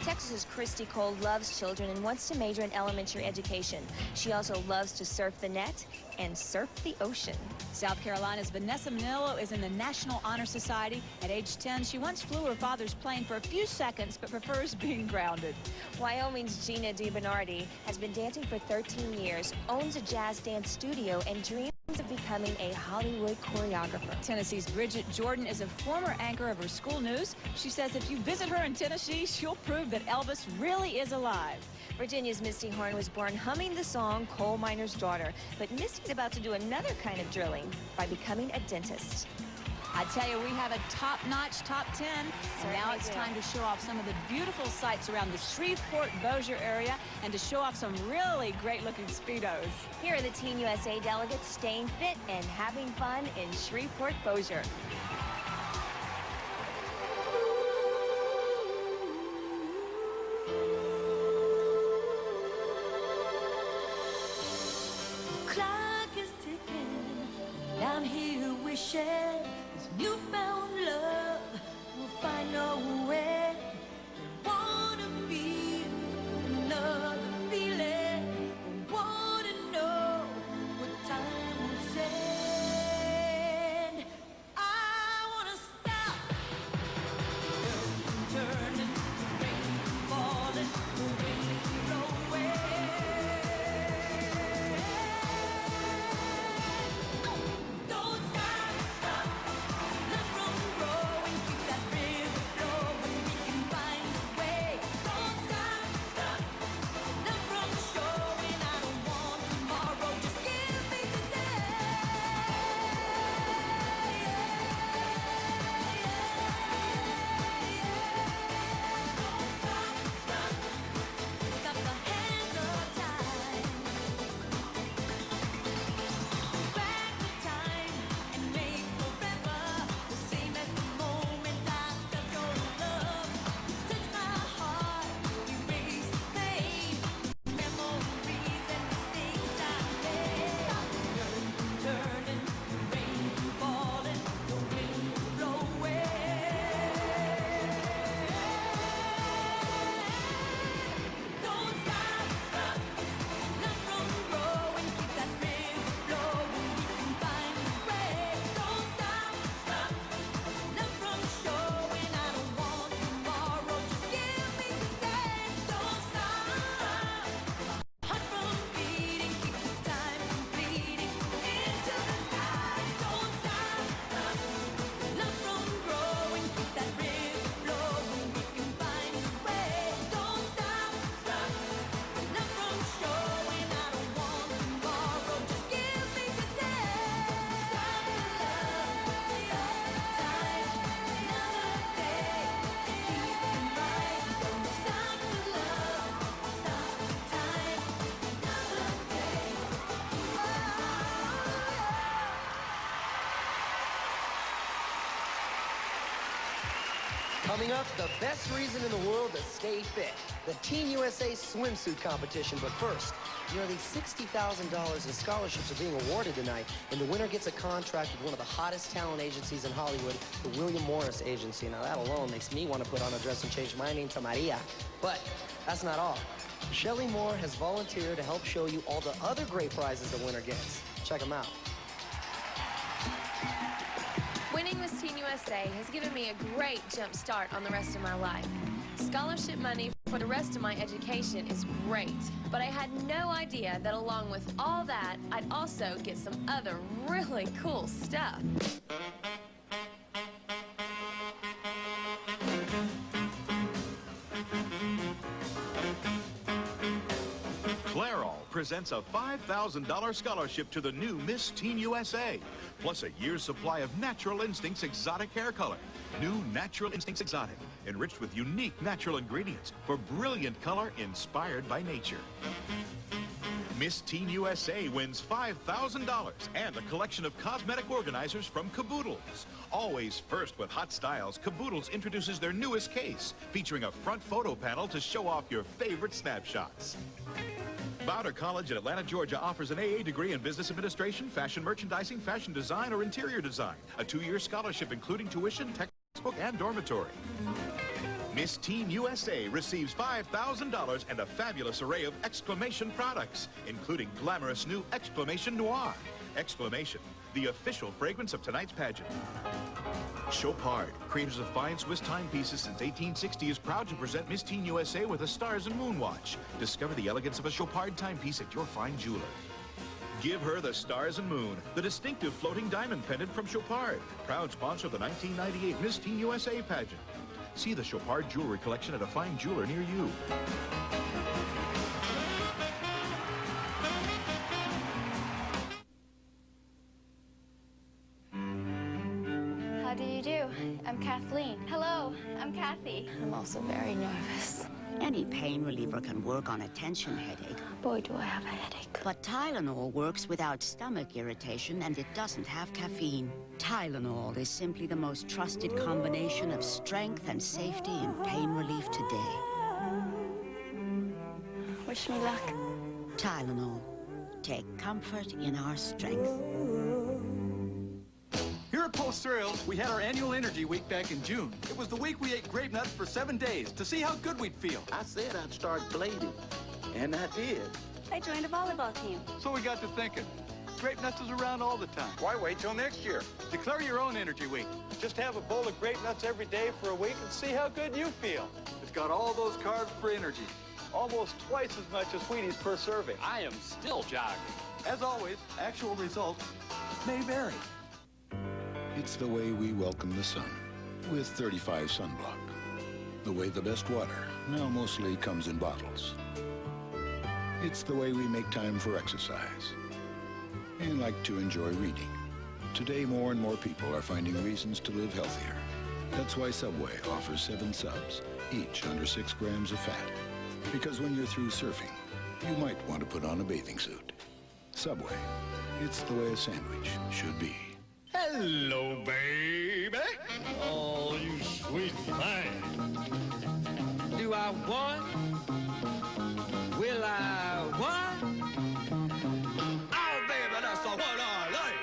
Texas's Christy Cole loves children and wants to major in elementary education. She also loves to surf the net and surf the ocean. South Carolina's Vanessa Manillo is in the National Honor Society. At age 10, she once flew her father's plane for a few seconds, but prefers being grounded. Wyoming's Gina DiBernardi has been dancing for 13 years, owns a jazz dance studio, and dreams of becoming a Hollywood choreographer. Tennessee's Bridget Jordan is a former anchor of her school news. She says if you visit her in Tennessee, she'll prove that Elvis really is alive. Virginia's Misty Horn was born humming the song Coal Miner's Daughter, but Misty's about to do another kind of drilling by becoming a dentist. I tell you, we have a top-notch top 10. So now it's time to show off some of the beautiful sights around the Shreveport-Bossier area and to show off some really great-looking Speedos. Here are the Teen USA delegates staying fit and having fun in Shreveport-Bossier. Clock is ticking down here with we share this newfound love, we'll find our way. We wanna be another feeling. We wanna know what time will send. I wanna stop turning, the rain falling, the wind blowing. Don't stop, learn from growing, keep that river flowing. We can find a way. Don't stop, learn from showing. I don't want tomorrow, just give me today. Stop the hands of time. Back the time and make forever the same as the moment I felt your love. Touch my heart, erase the pain, memories and mistakes I made. Turning, the rain falling, the wind blowing. Don't stop, learn from growing, keep that river flowing. We can find a way. Don't stop, learn from showing. I don't want tomorrow, just give me today. Don't stop, heart from beating, keep the time from bleeding into the night. Don't stop, learn from growing, keep that river flowing. We can find a way. Don't stop, learn from showing. I don't want tomorrow, just give me today. Stop the love, time, another day, keep it right. Don't stop the love, stop the time, another day. Coming up, the best reason in the world to stay fit, the Team USA swimsuit competition. But first, nearly $60,000 in scholarships are being awarded tonight, and the winner gets a contract with one of the hottest talent agencies in Hollywood, the William Morris Agency. Now, that alone makes me want to put on a dress and change my name to Maria. But that's not all. Shelley Moore has volunteered to help show you all the other great prizes the winner gets. Check them out. Winning Miss Teen USA has given me a great jump start on the rest of my life. Scholarship money for the rest of my education is great, but I had no idea that along with all that, I'd also get some other really cool stuff. Clairol presents a $5,000 scholarship to the new Miss Teen USA, plus a year's supply of Natural Instincts exotic hair color. New Natural Instincts Exotic, enriched with unique natural ingredients for brilliant color inspired by nature. Miss Teen USA wins $5,000 and a collection of cosmetic organizers from Caboodles. Always first with hot styles, Caboodles introduces their newest case, featuring a front photo panel to show off your favorite snapshots. Bowder College in Atlanta, Georgia offers an AA degree in business administration, fashion merchandising, fashion design, or interior design. A 2-year scholarship including tuition, textbook, and dormitory. Miss Teen USA receives $5,000 and a fabulous array of Exclamation products, including glamorous new Exclamation Noir. Exclamation, the official fragrance of tonight's pageant. Chopard, creators of fine Swiss timepieces since 1860, is proud to present Miss Teen USA with a Stars and Moon watch. Discover the elegance of a Chopard timepiece at your fine jeweler. Give her the Stars and Moon, the distinctive floating diamond pendant from Chopard, proud sponsor of the 1998 Miss Teen USA pageant. See the Chopard jewelry collection at a fine jeweler near you. How do you do? I'm Kathleen. Hello, I'm Kathy. I'm also very nervous. Any pain reliever can work on a tension headache. Boy, do I have a headache. But Tylenol works without stomach irritation, and it doesn't have caffeine. Tylenol is simply the most trusted combination of strength and safety in pain relief today. Wish me luck. Tylenol. Take comfort in our strength. those thrills. We had our annual Energy Week back in June. It was the week we ate grape nuts for 7 days to see how good we'd feel. I said I'd start blading, and I did. I joined a volleyball team. So we got to thinking. Grape nuts is around all the time. Why wait till next year? Declare your own Energy Week. Just have a bowl of grape nuts every day for a week and see how good you feel. It's got all those carbs for energy. Almost twice as much as Wheaties per serving. I am still jogging. As always, actual results may vary. It's the way we welcome the sun with 35 sunblock. The way the best water now mostly comes in bottles. It's the way we make time for exercise and like to enjoy reading. Today, more and more people are finding reasons to live healthier. That's why Subway offers 7 subs, each under 6 grams of fat. Because when you're through surfing, you might want to put on a bathing suit. Subway, it's the way a sandwich should be. Hello, baby. Oh, you sweet thing. Do I want? Will I what? Oh, baby, that's the one I like.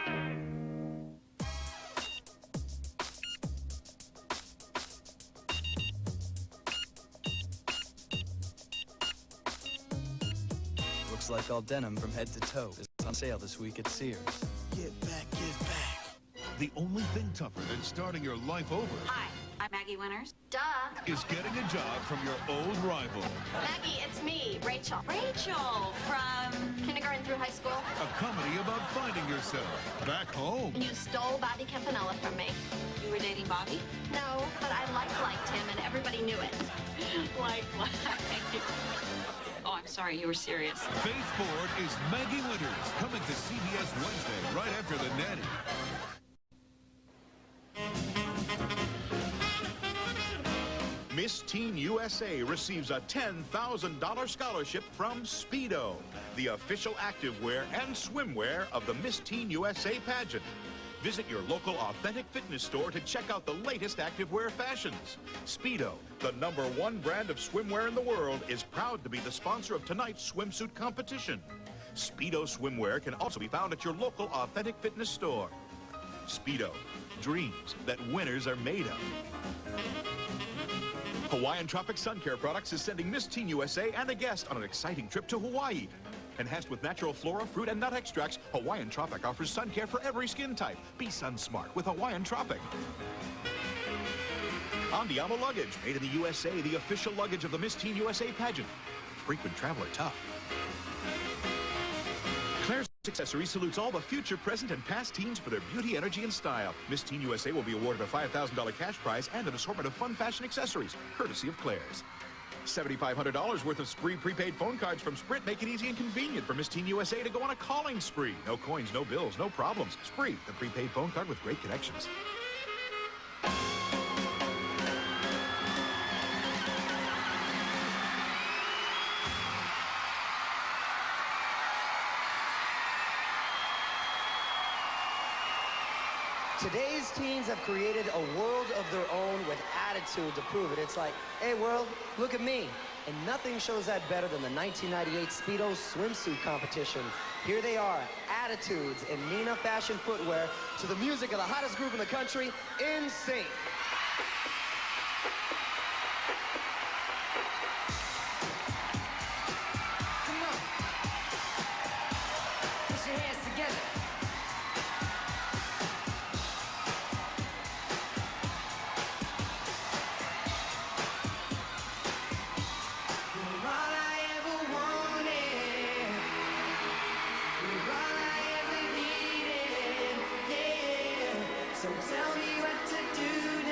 Looks like all denim from head to toe is on sale this week at Sears. Get back, get back. The only thing tougher than starting your life over Hi, I'm Maggie Winters. Duh. is getting a job from your old rival. Maggie, it's me, Rachel. Rachel from Kindergarten through high school. A comedy about finding yourself back home. You stole Bobby Campanella from me. You were dating Bobby? No, but I liked him, and everybody knew it. Like. Oh, I'm sorry, you were serious. Faith Ford is Maggie Winters, coming to CBS Wednesday right after The Nanny. Miss Teen USA receives a $10,000 scholarship from Speedo, the official activewear and swimwear of the Miss Teen USA pageant. Visit your local authentic fitness store to check out the latest activewear fashions. Speedo, the #1 brand of swimwear in the world, is proud to be the sponsor of tonight's swimsuit competition. Speedo swimwear can also be found at your local authentic fitness store. Speedo, dreams that winners are made of. Hawaiian Tropic Sun Care Products is sending Miss Teen USA and a guest on an exciting trip to Hawaii. Enhanced with natural flora, fruit, and nut extracts, Hawaiian Tropic offers sun care for every skin type. Be sun smart with Hawaiian Tropic. Andiamo Luggage, made in the USA, the official luggage of the Miss Teen USA pageant. Frequent traveler tough. Claire's Accessories salutes all the future, present, and past teens for their beauty, energy, and style. Miss Teen USA will be awarded a $5,000 cash prize and an assortment of fun fashion accessories, courtesy of Claire's. $7,500 worth of Spree prepaid phone cards from Sprint make it easy and convenient for Miss Teen USA to go on a calling spree. No coins, no bills, no problems. Spree, the prepaid phone card with great connections. Today's teens have created a world of their own with attitude to prove it. It's like, hey world, look at me. And nothing shows that better than the 1998 Speedo swimsuit competition. Here they are, Attitudes in Nina fashion footwear to the music of the hottest group in the country, NSYNC. Come on. Put your hands together. So tell me what to do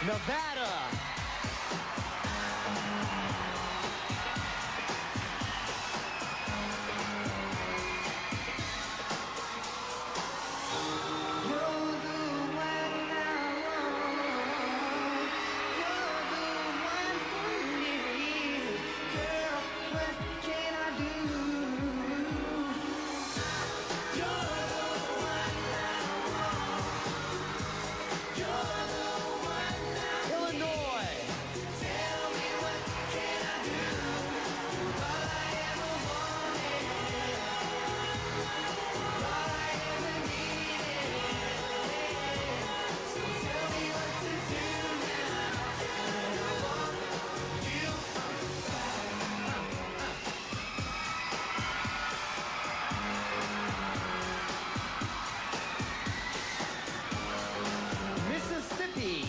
Nevada. Mississippi.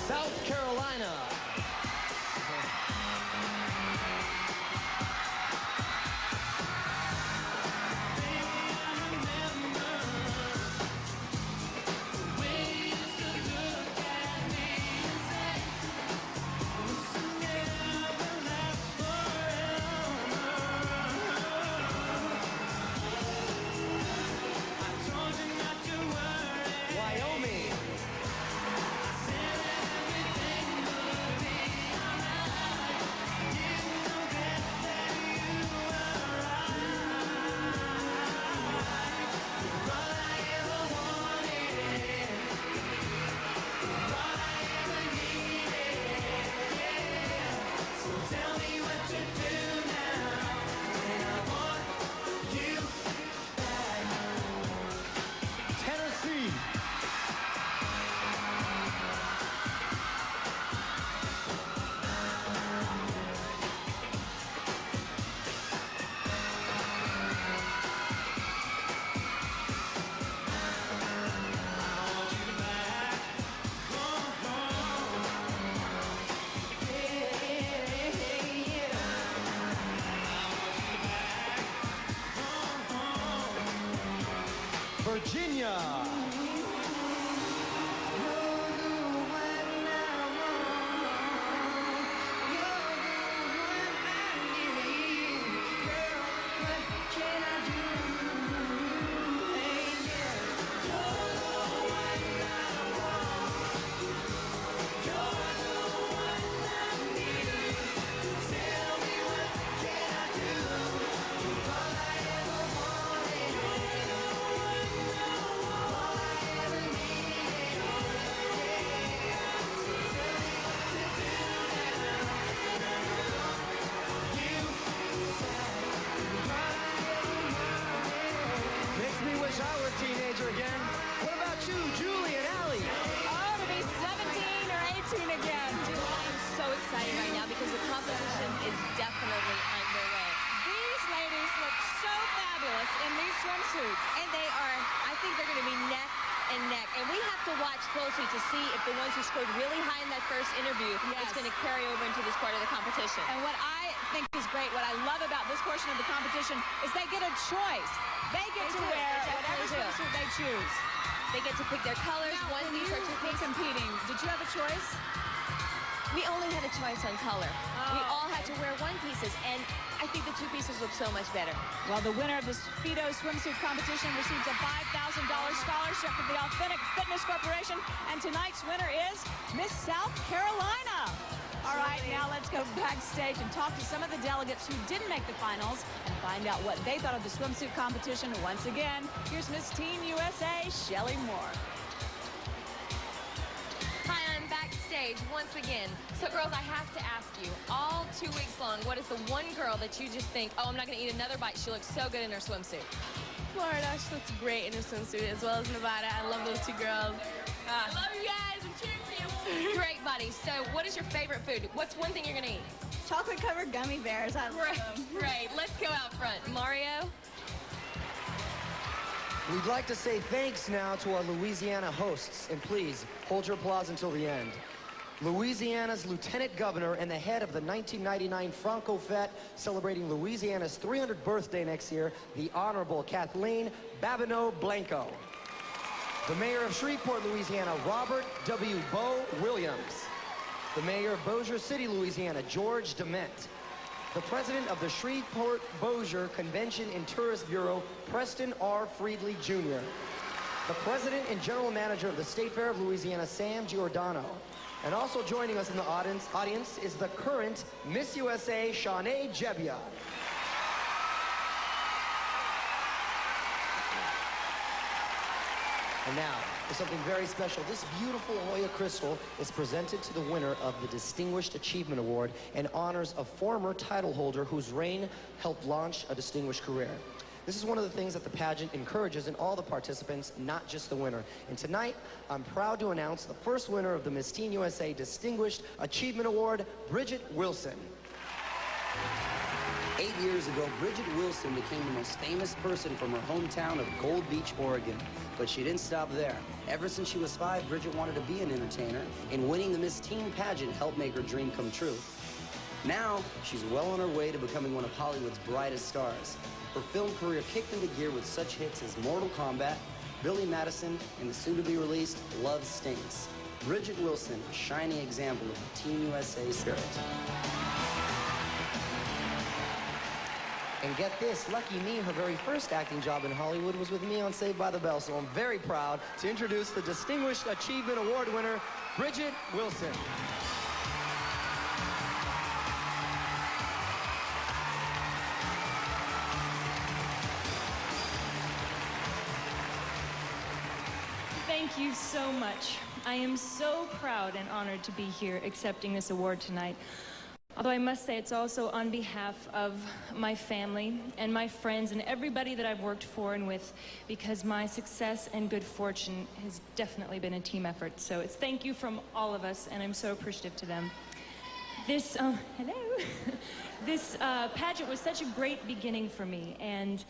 South Carolina. Wyoming. Tennessee. Virginia. Makes me wish I were a teenager again. What about you, Julie and Allie? Oh, to be 17 or 18 again. Dude, I'm so excited right now because the competition is definitely underway. These ladies look so fabulous in these swimsuits. And they are, I think they're going to be neck and neck. And we have to watch closely to see if the ones who scored really high in that first interview is going to carry over into this part of the competition. And what I think is great, what I love about this portion of the competition is they get a choice. They get to wear whatever swimsuit they choose. They get to pick their colors, Now, one when piece you or two were piece. competing, did you have a choice? We only had a choice on color. We all had to wear one pieces, and I think the two pieces look so much better. Well, the winner of the Speedo swimsuit competition receives a $5,000 scholarship from the Authentic Fitness Corporation, and tonight's winner is Miss South Carolina. All right, now let's go backstage and talk to some of the delegates who didn't make the finals and find out what they thought of the swimsuit competition. Once again, here's Miss Teen USA, Shelly Moore. Hi, I'm backstage once again. So, girls, I have to ask you, all 2 weeks long, what is the one girl that you just think, oh, I'm not going to eat another bite. She looks so good in her swimsuit. Florida, she looks great in her swimsuit, as well as Nevada. I love those two girls. I love you guys. I'm cheering for you. Great, buddy. So, what is your favorite food? What's one thing you're going to eat? Chocolate-covered gummy bears. I love them. Great. Let's go out front. Mario? We'd like to say thanks now to our Louisiana hosts, and please, hold your applause until the end. Louisiana's Lieutenant Governor and the head of the 1999 Franco Fête, celebrating Louisiana's 300th birthday next year, the Honorable Kathleen Babineau Blanco. The Mayor of Shreveport, Louisiana, Robert W. Bo Williams. The Mayor of Bossier City, Louisiana, George Dement. The President of the Shreveport-Bossier Convention and Tourist Bureau, Preston R. Friedley, Jr. The President and General Manager of the State Fair of Louisiana, Sam Giordano. And also joining us in the audience is the current Miss USA, Shanae Jebbia. And now, for something very special, this beautiful Hoya crystal is presented to the winner of the Distinguished Achievement Award and honors a former title holder whose reign helped launch a distinguished career. This is one of the things that the pageant encourages in all the participants, not just the winner. And tonight, I'm proud to announce the first winner of the Miss Teen USA Distinguished Achievement Award, Bridget Wilson. 8 years ago, Bridget Wilson became the most famous person from her hometown of Gold Beach, Oregon. But she didn't stop there. Ever since she was 5, Bridget wanted to be an entertainer, and winning the Miss Teen pageant helped make her dream come true. Now, she's well on her way to becoming one of Hollywood's brightest stars. Her film career kicked into gear with such hits as Mortal Kombat, Billy Madison, and the soon-to-be-released Love Stinks. Bridget Wilson, a shining example of the Teen USA spirit. And get this, lucky me, her very first acting job in Hollywood was with me on Saved by the Bell, so I'm very proud to introduce the Distinguished Achievement Award winner, Bridget Wilson. Thank you so much. I am so proud and honored to be here accepting this award tonight. Although I must say it's also on behalf of my family and my friends and everybody that I've worked for and with, because my success and good fortune has definitely been a team effort. So it's thank you from all of us, and I'm so appreciative to them. This, hello. This pageant was such a great beginning for me, and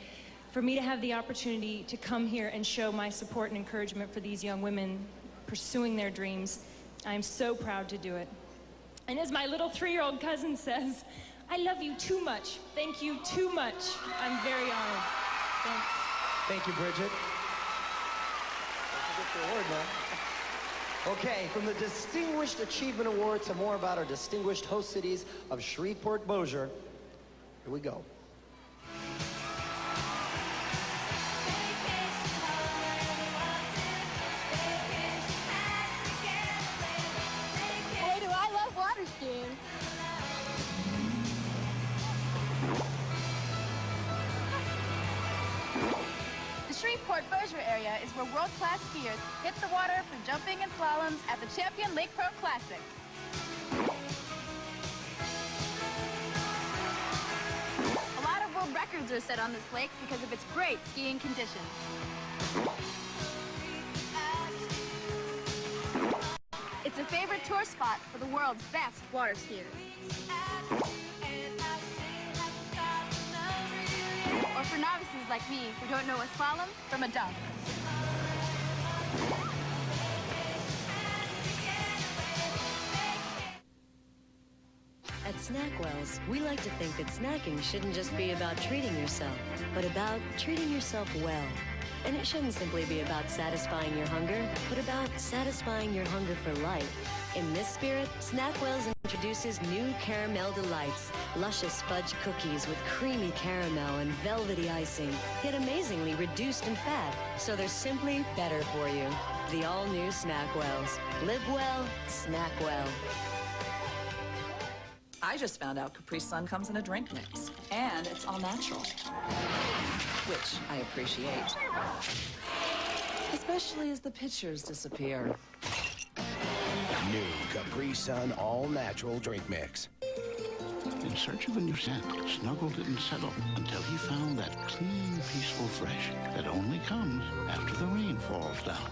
for me to have the opportunity to come here and show my support and encouragement for these young women pursuing their dreams, I'm so proud to do it. And as my little 3-year-old cousin says, I love you too much. Thank you too much. I'm very honored. Thanks. Thank you, Bridget. Don't forget the award now. Okay, from the Distinguished Achievement Award to more about our distinguished host cities of Shreveport-Bossier, here we go. Boy, do I love water skiing. The Shreveport-Bossier area is where world-class skiers hit the water for jumping and slaloms at the Champion Lake Pro Classic. A lot of world records are set on this lake because of its great skiing conditions. It's a favorite tour spot for the world's best water skiers. Or for novices like me who don't know a slalom from a dump. At Snackwells, we like to think that snacking shouldn't just be about treating yourself, but about treating yourself well. And it shouldn't simply be about satisfying your hunger, but about satisfying your hunger for life. In this spirit, Snackwells introduces new Caramel Delights, luscious fudge cookies with creamy caramel and velvety icing, yet amazingly reduced in fat, so they're simply better for you. The all-new Snackwells. Live well, snack well. I just found out Capri Sun comes in a drink mix, and it's all natural, which I appreciate. Especially as the pictures disappear. New Capri Sun all-natural drink mix. In search of a new scent, Snuggle didn't settle until he found that clean, peaceful fresh that only comes after the rain falls down.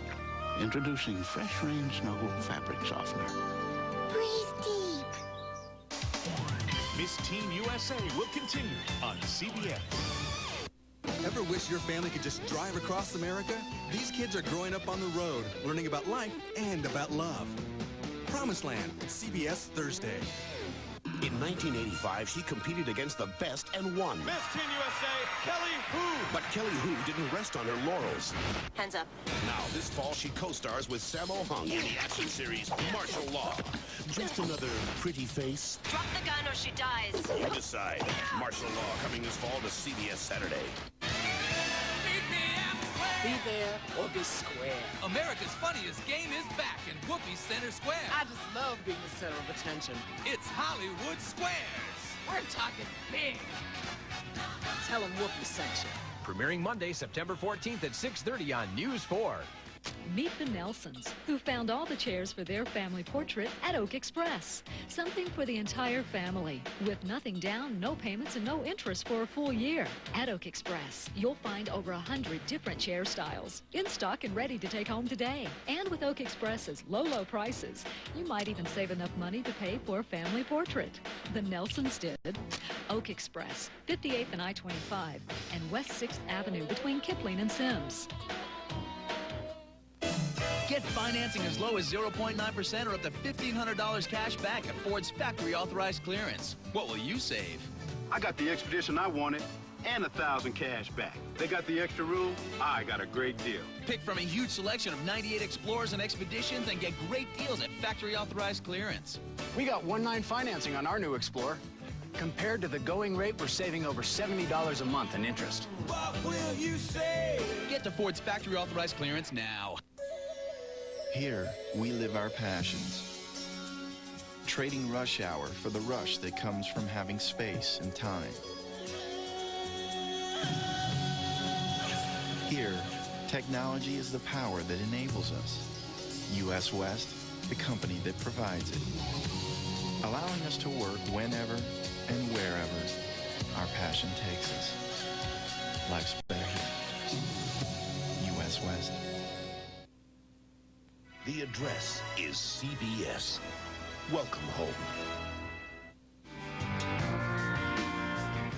Introducing Fresh Rain Snuggle Fabric Softener. Breathe deep. Miss Teen USA will continue on CBS. Ever wish your family could just drive across America? These kids are growing up on the road, learning about life and about love. Promised Land, CBS Thursday. In 1985, she competed against the best and won. Miss Teen USA, Kelly Hu. But Kelly Hu didn't rest on her laurels. Hands up. Now, this fall, she co-stars with Sammo Hung in the action series Martial Law. Just another pretty face? Drop the gun or she dies. You decide. Martial Law coming this fall to CBS Saturday. Be there or be square. America's Funniest Game is back in Whoopi Center Square. I just love being the center of attention. It's Hollywood Squares. We're talking big. Tell them Whoopi sent you. Premiering Monday, September 14th at 6:30 on News 4. Meet the Nelsons, who found all the chairs for their family portrait at Oak Express. Something for the entire family, with nothing down, no payments, and no interest for a full year. At Oak Express, you'll find over 100 different chair styles, in stock and ready to take home today. And with Oak Express's low prices, you might even save enough money to pay for a family portrait. The Nelsons did. Oak Express, 58th and I-25, and West 6th Avenue between Kipling and Sims. Get financing as low as 0.9% or up to $1,500 cash back at Ford's factory authorized clearance. What will you save? I got the Expedition I wanted and 1,000 cash back. They got the extra room. I got a great deal. Pick from a huge selection of 98 Explorers and Expeditions and get great deals at factory authorized clearance. We got 1.9 financing on our new Explorer. Compared to the going rate, we're saving over $70 a month in interest. What will you say? Get to Ford's factory authorized clearance now. Here, we live our passions. Trading rush hour for the rush that comes from having space and time. Here, technology is the power that enables us. US West, the company that provides it. Allowing us to work whenever and wherever our passion takes us. Life's better here. US West. The address is CBS. Welcome home.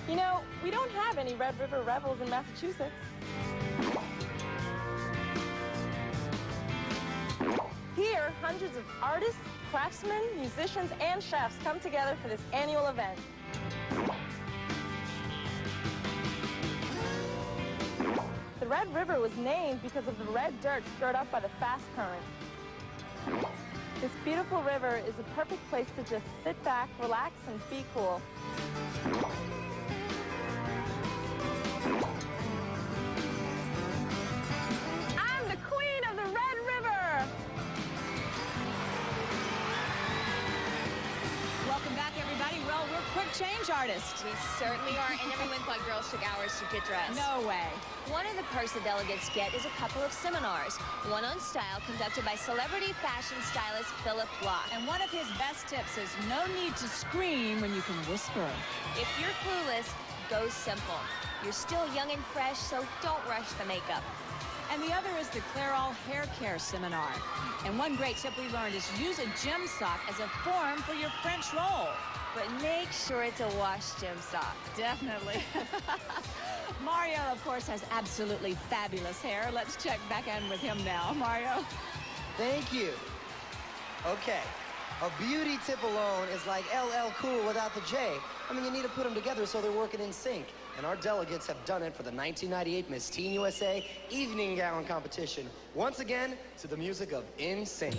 You know, we don't have any Red River Rebels in Massachusetts. Here, hundreds of artists, craftsmen, musicians, and chefs come together for this annual event. The Red River was named because of the red dirt stirred up by the fast current. This beautiful river is a perfect place to just sit back, relax, and be cool. I'm the queen of the Red River! Welcome back, everybody. Well, we're quick change artists. We certainly are, and everyone thought girls took hours to get dressed. No way. One of the perks the delegates get is a couple of seminars. One on style, conducted by celebrity fashion stylist Philip Block. And one of his best tips is no need to scream when you can whisper. If you're clueless, go simple. You're still young and fresh, so don't rush the makeup. And the other is the Clairol Hair Care Seminar. And one great tip we learned is use a gym sock as a form for your French roll. But make sure it's a wash gym sock. Definitely. Mario, of course, has absolutely fabulous hair. Let's check back in with him now. Mario? Thank you. Okay, a beauty tip alone is like LL Cool without the J. I mean, you need to put them together so they're working in sync. And our delegates have done it for the 1998 Miss Teen USA Evening Gown Competition. Once again, to the music of In Sync.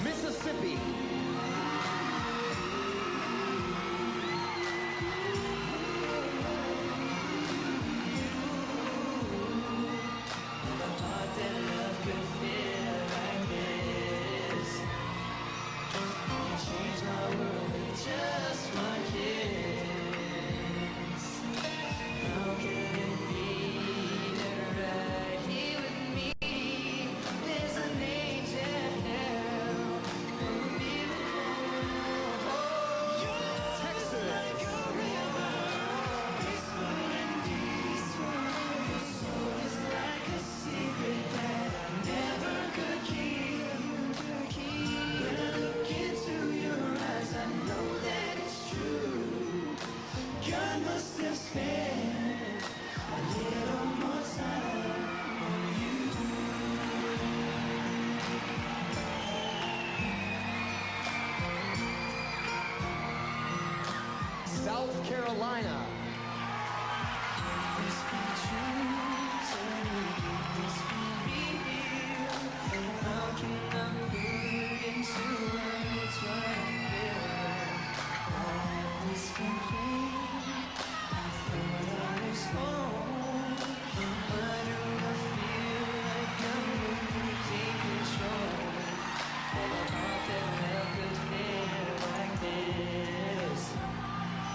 Mississippi. South Carolina.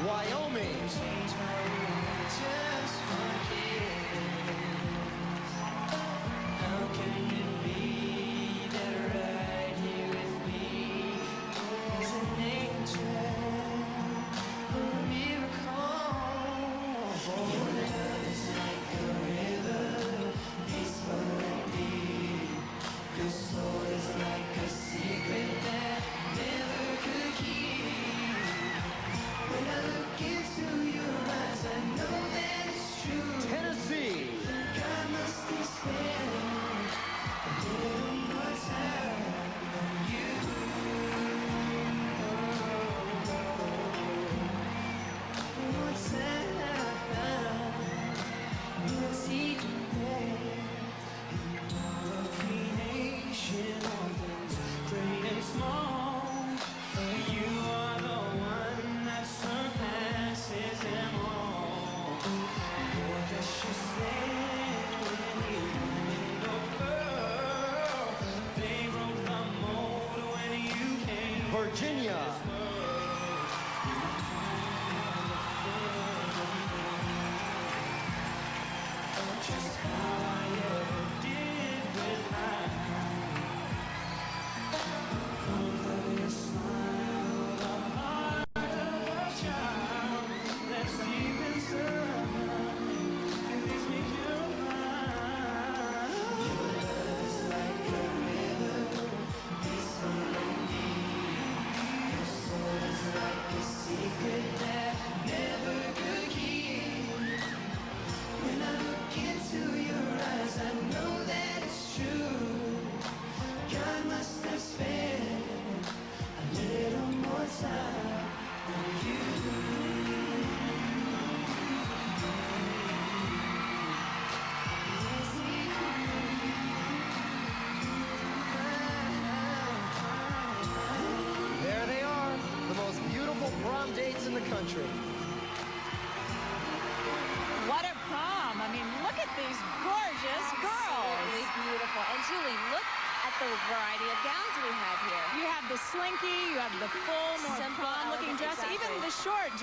Wyoming. Tennessee. Virginia.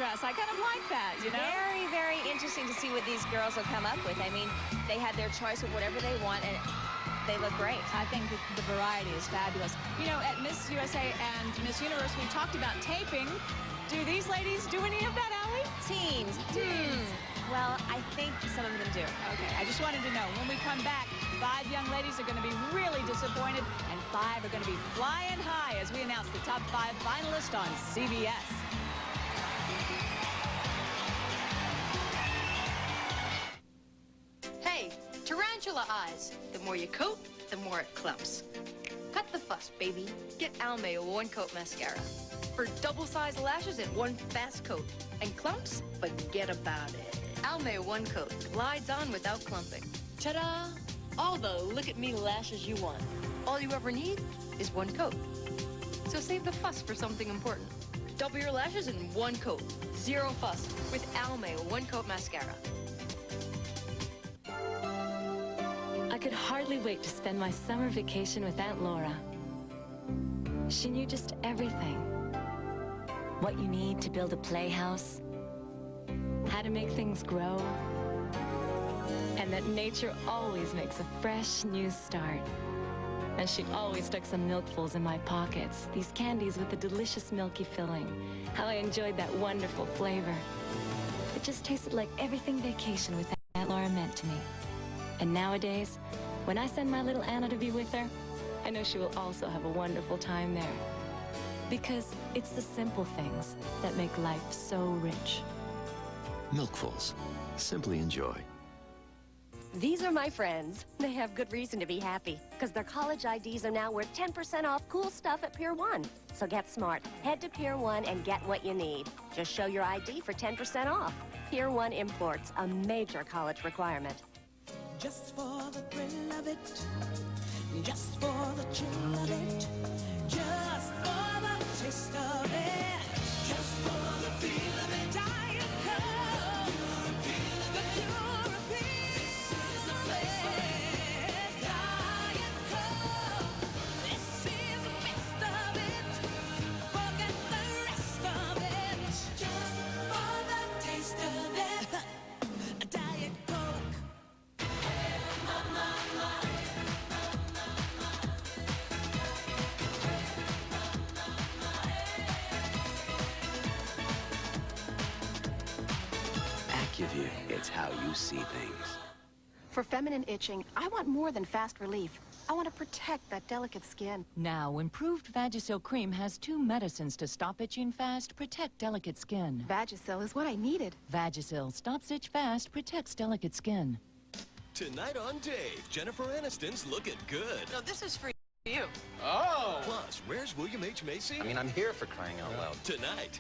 dress. I kind of like that, you know? Very, very interesting to see what these girls will come up with. I mean, they have their choice of whatever they want, and they look great. I think that the variety is fabulous. You know, at Miss USA and Miss Universe, we talked about taping. Do these ladies do any of that, Allie? Teens. Well, I think some of them do. Okay, I just wanted to know. When we come back, 5 young ladies are going to be really disappointed, and 5 are going to be flying high as we announce the top 5 finalists on CBS. Hey, tarantula eyes. The more you coat, the more it clumps. Cut the fuss, baby. Get Almay One Coat Mascara. For double-sized lashes in one fast coat. And clumps? Forget about it. Almay One Coat glides on without clumping. Ta-da! All the look-at-me lashes you want. All you ever need is one coat. So save the fuss for something important. Double your lashes in one coat. Zero fuss with Almay One Coat Mascara. I could hardly wait to spend my summer vacation with Aunt Laura. She knew just everything. What you need to build a playhouse, how to make things grow, and that nature always makes a fresh, new start. And she'd always stuck some milkfuls in my pockets, these candies with the delicious milky filling. How I enjoyed that wonderful flavor. It just tasted like everything vacation with Aunt Laura meant to me. And nowadays, when I send my little Anna to be with her, I know she will also have a wonderful time there. Because it's the simple things that make life so rich. Milkfuls. Simply enjoy. These are my friends. They have good reason to be happy, because their college IDs are now worth 10% off cool stuff at Pier 1. So get smart. Head to Pier 1 and get what you need. Just show your ID for 10% off. Pier 1 Imports, a major college requirement. Just for the thrill of it, just for the chill of it, just for the taste of it, just for the feel of it. Diet Coke, the pure peace is the best. Diet Coke, this is the best of it. Forget the rest of it. Just for the taste of it. Diet Coke. AccuView, it's how you see things. For feminine itching, I want more than fast relief. I want to protect that delicate skin. Now, improved Vagisil cream has 2 medicines to stop itching fast, protect delicate skin. Vagisil is what I needed. Vagisil stops itch fast, protects delicate skin. Tonight on Dave, Jennifer Aniston's looking good. No, this is for you. Oh! Plus, where's William H. Macy? I mean, I'm here for crying out loud. Tonight.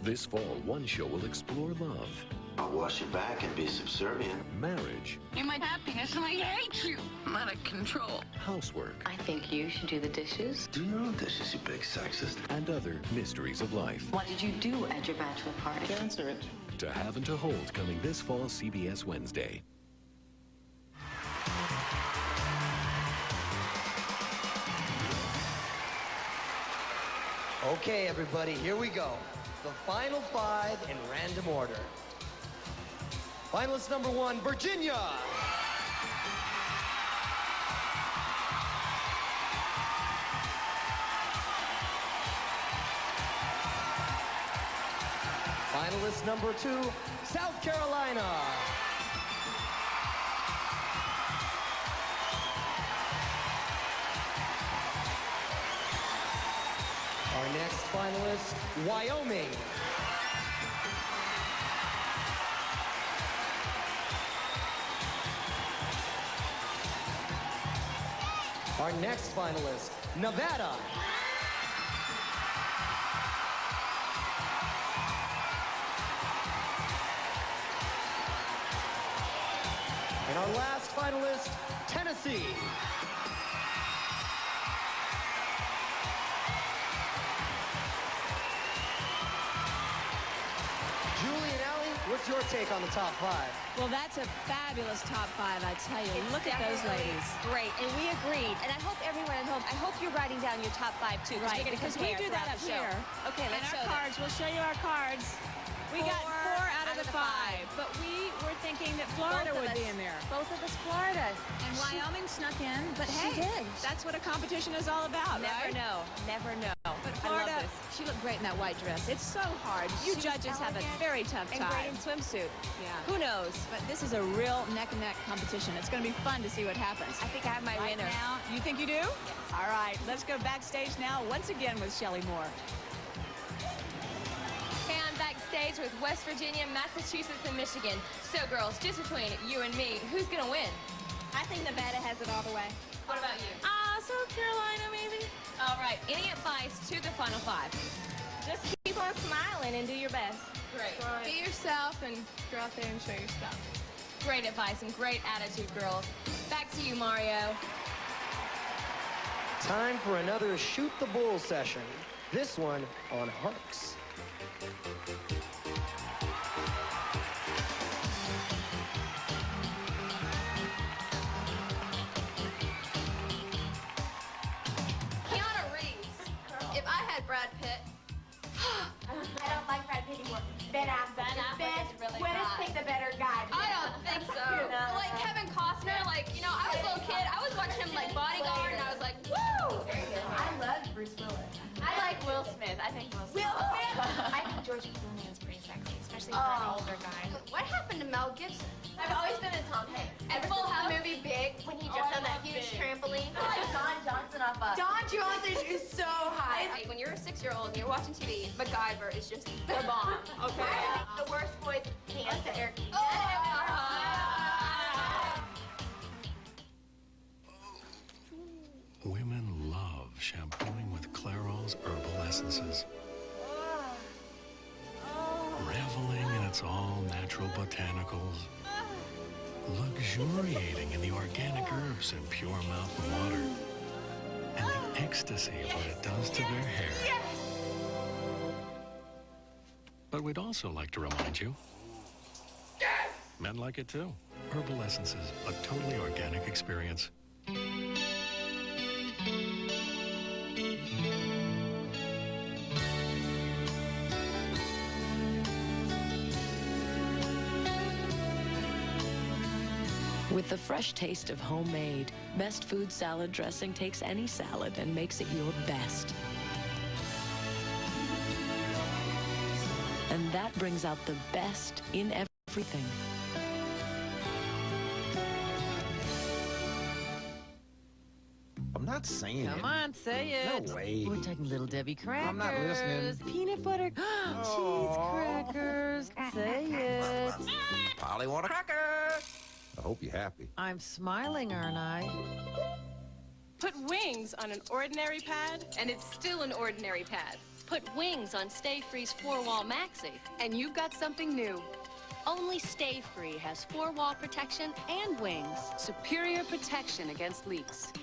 This fall, one show will explore love. I'll wash your back and be subservient. Marriage. You're my happiness and I hate you. I'm out of control. Housework. I think you should do the dishes. Do your own dishes, you big sexist. And other mysteries of life. What did you do at your bachelor party? Answer it. To Have and to Hold, coming this fall, CBS Wednesday. Okay, everybody, here we go. The final 5 in random order. Finalist number 1, Virginia. Finalist number 2, South Carolina. Our next finalist, Wyoming. Our next finalist, Nevada. And our last finalist, Tennessee. Julie and Allie, we're what's your take on the top 5? Well, that's a fabulous top 5, I tell you. It's Look at those definitely ladies. Great, and we agreed. And I hope everyone at home, I hope you're writing down your top 5 too. Right, we're gonna because we compare do that throughout up the show. here. Okay, let's and show our them. cards, we'll show you our cards. We got 4 out of the 5, but we were thinking that Florida would be in there. Both of us Florida. And Wyoming snuck in, but She hey, did. that's what a competition is all about, Never right? know. Never know. But I love Florida, this. she looked great in that white dress. It's so hard. You She's judges have a elegant very tough and time. great in swimsuit. Yeah. Who knows? But this is a real neck-and-neck competition. It's going to be fun to see what happens. I think I have my right winner. now, you think you do? Yes. All right, let's go backstage now once again with Shelley Moore. Hey, I'm backstage with West Virginia, Massachusetts, and Michigan. So, girls, just between you and me, who's gonna win? I think Nevada has it all the way. What about you? South Carolina, maybe? All right, any advice to the final 5? Just keep on smiling and do your best. Great. Be yourself and go out there and show your stuff. Great advice and great attitude, girls. Back to you, Mario. Time for another Shoot the Bull session. This one on Harks. Keanu Reeves. If I had Brad Pitt. I don't like Brad Pitt anymore. Ben Affleck. is really Gwyneth hot. picked the better guy. I don't think so. Like Kevin Costner, like, you know, I was a little kid. I was watching him like Bodyguard, and I was like, woo! I love Bruce Willis. I like Will Smith. I think Will Smith. I think George Clooney is pretty sexy, especially for an older guy. What happened to Mel Gibson? I've always been a Tom Hanks. And Full House movie Big, when he jumped on that huge trampoline. I like Don Johnson off a... Don Johnson is so hot. When you're a 6-year-old and you're watching TV, MacGyver is just the bomb, okay? The worst voice hands to Eric. Women love shampooing with Clairol's herbal essences. Reveling in its all-natural botanicals. Luxuriating in the organic herbs and pure mountain water. And the ecstasy of what it does to their hair. But we'd also like to remind you, men like it too. Herbal essences, a totally organic experience. With the fresh taste of homemade, Best Food salad dressing takes any salad and makes it your best. And that brings out the best in everything. I'm not saying it. Come on, say it. No way. We're talking Little Debbie crackers. I'm not listening. Peanut butter cheese crackers. Say it. Polly want a cracker. I hope you're happy. I'm smiling, aren't I? Put wings on an ordinary pad, and it's still an ordinary pad. Put wings on Stay Free's 4-Wall Maxi, and you've got something new. Only Stay Free has 4-wall protection and wings. Superior protection against leaks.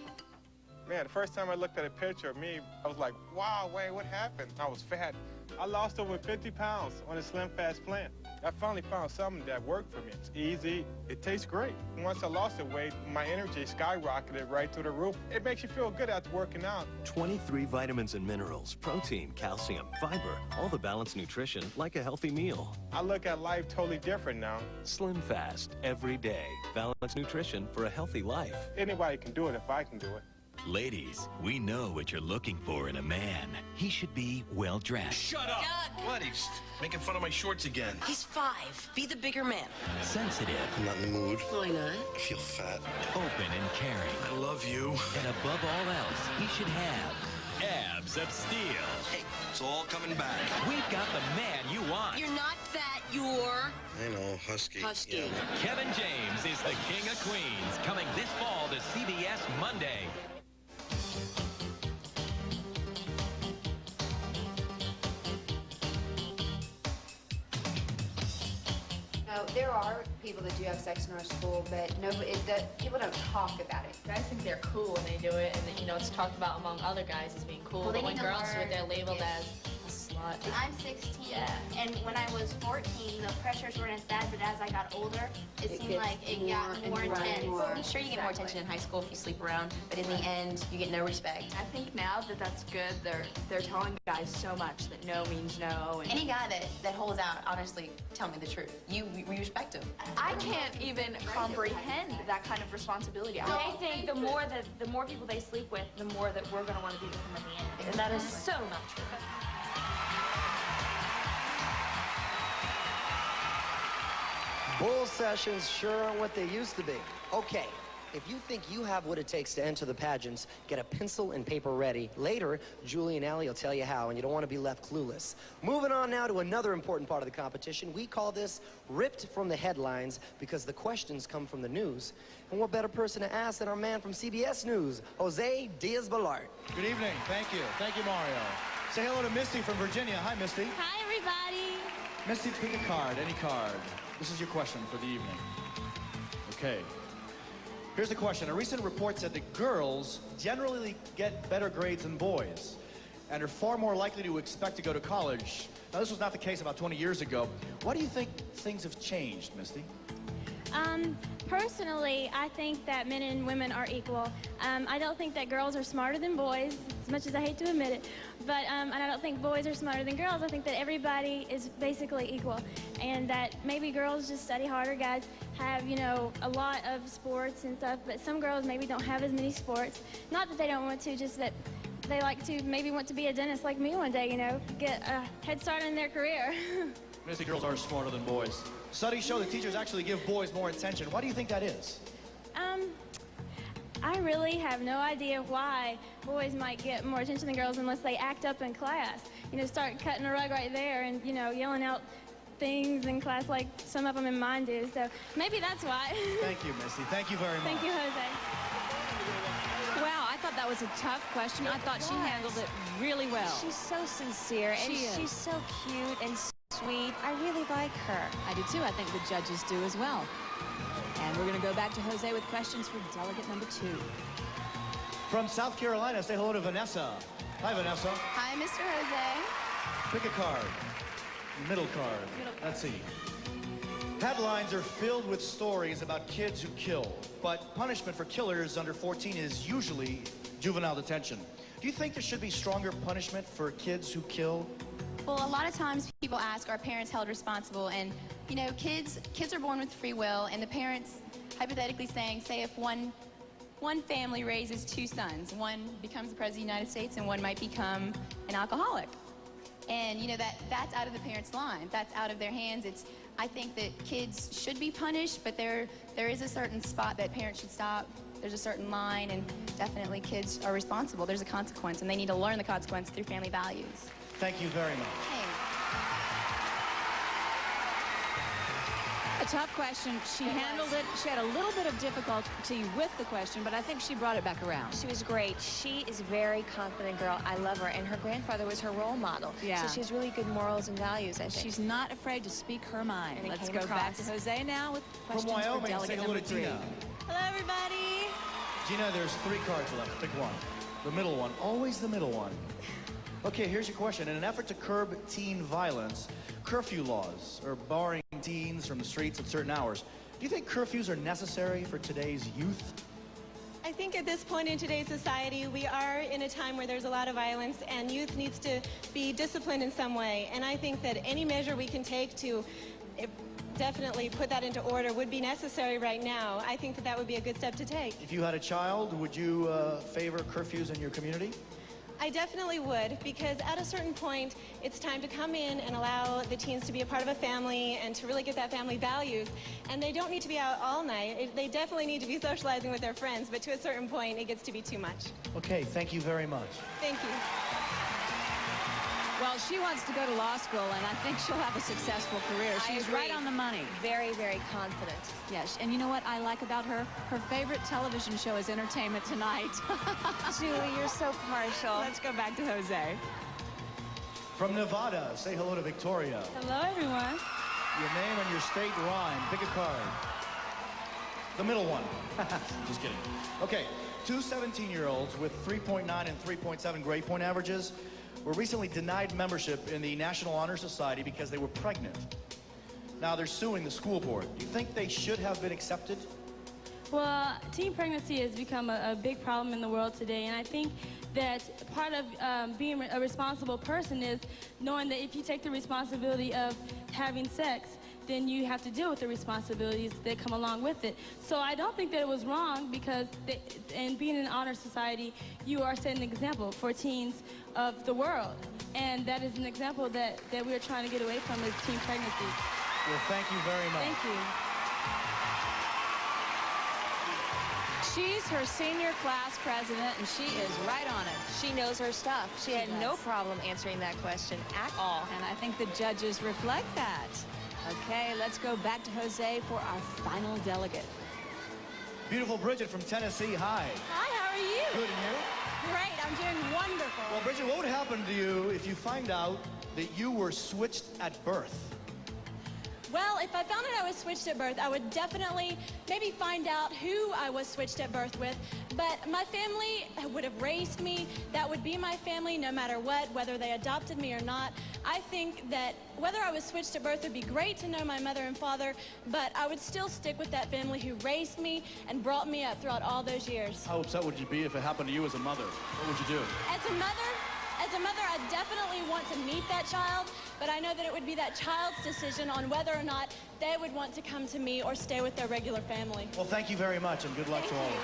Man, the first time I looked at a picture of me, I was like, wow, Wayne, what happened? I was fat. I lost over 50 pounds on a Slim Fast plan. I finally found something that worked for me. It's easy. It tastes great. Once I lost the weight, my energy skyrocketed right through the roof. It makes you feel good after working out. 23 vitamins and minerals, protein, calcium, fiber, all the balanced nutrition like a healthy meal. I look at life totally different now. Slim Fast, every day. Balanced nutrition for a healthy life. Anybody can do it if I can do it. Ladies, we know what you're looking for in a man. He should be well-dressed. Shut up! What? He's making fun of my shorts again. He's 5. Be the bigger man. Sensitive. I'm not in the mood. Why not? I feel fat. Open and caring. I love you. And above all else, he should have abs of steel. Hey, it's all coming back. We've got the man you want. You're not fat, you're... I know, husky. Husky. Yeah. Kevin James is the King of Queens, coming this fall to CBS Monday. No, there are people that do have sex in our school, but people don't talk about it. Guys think they're cool when they do it, and you know it's talked about among other guys as being cool. Well, they but when need to girls do it, learn they're labeled it. as a slut. lot. I'm 16, and when I was 14, the pressures weren't as bad, but as I got older, it seemed like it got more intense. I'm sure you get more attention in high school if you sleep around, but in the end, you get no respect. I think now that that's good, they're telling guys so much that no means no. And Any guy that holds out, honestly, tell me the truth. We respect him. I can't even comprehend that kind of responsibility. They think the more people they sleep with, the more that we're going to want to be with them at the end. And that is so not true. Bull sessions sure aren't what they used to be. Okay, if you think you have what it takes to enter the pageants, get a pencil and paper ready. Later, Julie and Allie will tell you how, and you don't want to be left clueless. Moving on now to another important part of the competition. We call this Ripped from the Headlines because the questions come from the news. And what better person to ask than our man from CBS News, Jose Diaz-Balart. Good evening. Thank you. Thank you, Mario. Say hello to Misty from Virginia. Hi, Misty. Hi, everybody. Misty, pick a card, any card. This is your question for the evening. Okay. Here's the question. A recent report said that girls generally get better grades than boys and are far more likely to expect to go to college. Now, this was not the case about 20 years ago. Why do you think things have changed, Misty? Personally, I think that men and women are equal. I don't think that girls are smarter than boys, as much as I hate to admit it. But and I don't think boys are smarter than girls. I think that everybody is basically equal. And that maybe girls just study harder. Guys have, you know, a lot of sports and stuff. But some girls maybe don't have as many sports. Not that they don't want to, just that they like to maybe want to be a dentist like me one day, you know, get a head start in their career. Misty, girls are smarter than boys. Studies show that teachers actually give boys more attention. Why do you think that is? I really have no idea why boys might get more attention than girls unless they act up in class. You know, start cutting a rug right there and, you know, yelling out things in class like some of them in mine do. So maybe that's why. Thank you, Misty. Thank you very much. Thank you, Jose. Wow, I thought that was a tough question. I thought she handled it really well. She's so sincere, and she's so cute and sweet. I really like her. I do too. I think the judges do as well. And we're going to go back to Jose with questions for delegate number 2. From South Carolina, say hello to Vanessa. Hi, Vanessa. Hi, Mr. Jose. Pick a card. Middle card. Let's see. Headlines are filled with stories about kids who kill, but punishment for killers under 14 is usually juvenile detention. Do you think there should be stronger punishment for kids who kill? Well, a lot of times people ask, are parents held responsible? And, you know, kids are born with free will, and the parents, hypothetically saying, say if one family raises 2 sons, one becomes the President of the United States and one might become an alcoholic. And, you know, that's out of the parents' line. That's out of their hands. I think that kids should be punished, but there is a certain spot that parents should stop. There's a certain line, and definitely kids are responsible. There's a consequence, and they need to learn the consequence through family values. Thank you very much. A tough question. She handled it. She had a little bit of difficulty with the question, but I think she brought it back around. She was great. She is a very confident girl. I love her. And her grandfather was her role model. Yeah. So she has really good morals and values, I think. She's not afraid to speak her mind. And it Let's came go back across. to Jose now with questions From Wyoming, for delegate say hello number to 3. Gina. Hello, everybody. Gina, there's 3 cards left. Pick one. The middle one. Always the middle one. Okay, here's your question. In an effort to curb teen violence, curfew laws are barring teens from the streets at certain hours. Do you think curfews are necessary for today's youth? I think at this point in today's society, we are in a time where there's a lot of violence and youth needs to be disciplined in some way. And I think that any measure we can take to definitely put that into order would be necessary right now. I think that would be a good step to take. If you had a child, would you favor curfews in your community? I definitely would, because at a certain point, it's time to come in and allow the teens to be a part of a family and to really get that family values. And they don't need to be out all night. They definitely need to be socializing with their friends, but to a certain point, it gets to be too much. Okay, thank you very much. Thank you. Well, she wants to go to law school, and I think she'll have a successful career. She's right on the money. Very, very confident. Yes, and you know what I like about her? Her favorite television show is Entertainment Tonight. Julie, you're so partial. Let's go back to Jose. From Nevada, say hello to Victoria. Hello, everyone. Your name and your state rhyme. Pick a card. The middle one. Just kidding. Okay, 2 17-year-olds with 3.9 and 3.7 grade point averages were recently denied membership in the National Honor Society because they were pregnant. Now they're suing the school board. Do you think they should have been accepted? Well, teen pregnancy has become a big problem in the world today, and I think that part of being a responsible person is knowing that if you take the responsibility of having sex, then you have to deal with the responsibilities that come along with it. So I don't think that it was wrong, because in being in an honor society, you are setting an example for teens of the world. And that is an example that we're trying to get away from, is teen pregnancy. Well, thank you very much. Thank you. She's her senior class president, and she is right on it. She knows her stuff. She had no problem answering that question at all. And I think the judges reflect that. Okay, let's go back to Jose for our final delegate. Beautiful Bridget from Tennessee, hi. Hi, how are you? Good, and you? Great, I'm doing wonderful. Well, Bridget, what would happen to you if you find out that you were switched at birth? Well, if I found out I was switched at birth, I would definitely maybe find out who I was switched at birth with. But my family would have raised me. That would be my family no matter what, whether they adopted me or not. I think that whether I was switched at birth would be great to know my mother and father, but I would still stick with that family who raised me and brought me up throughout all those years. How upset would you be if it happened to you as a mother? What would you do? As a mother, I definitely want to meet that child, but I know that it would be that child's decision on whether or not they would want to come to me or stay with their regular family. Well, thank you very much, and good luck to all of you.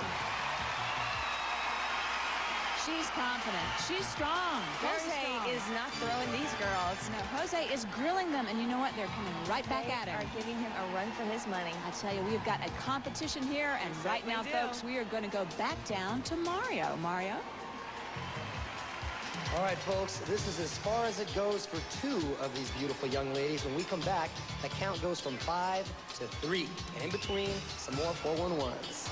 She's confident. She's strong. Jose is not throwing these girls. No, Jose is grilling them, and you know what? They're coming right back at him. They are giving him a run for his money. I tell you, we've got a competition here, and right now, folks, we are going to go back down to Mario. Mario? All right, folks, this is as far as it goes for two of these beautiful young ladies. When we come back, the count goes from 5 to 3. And in between, some more 411s.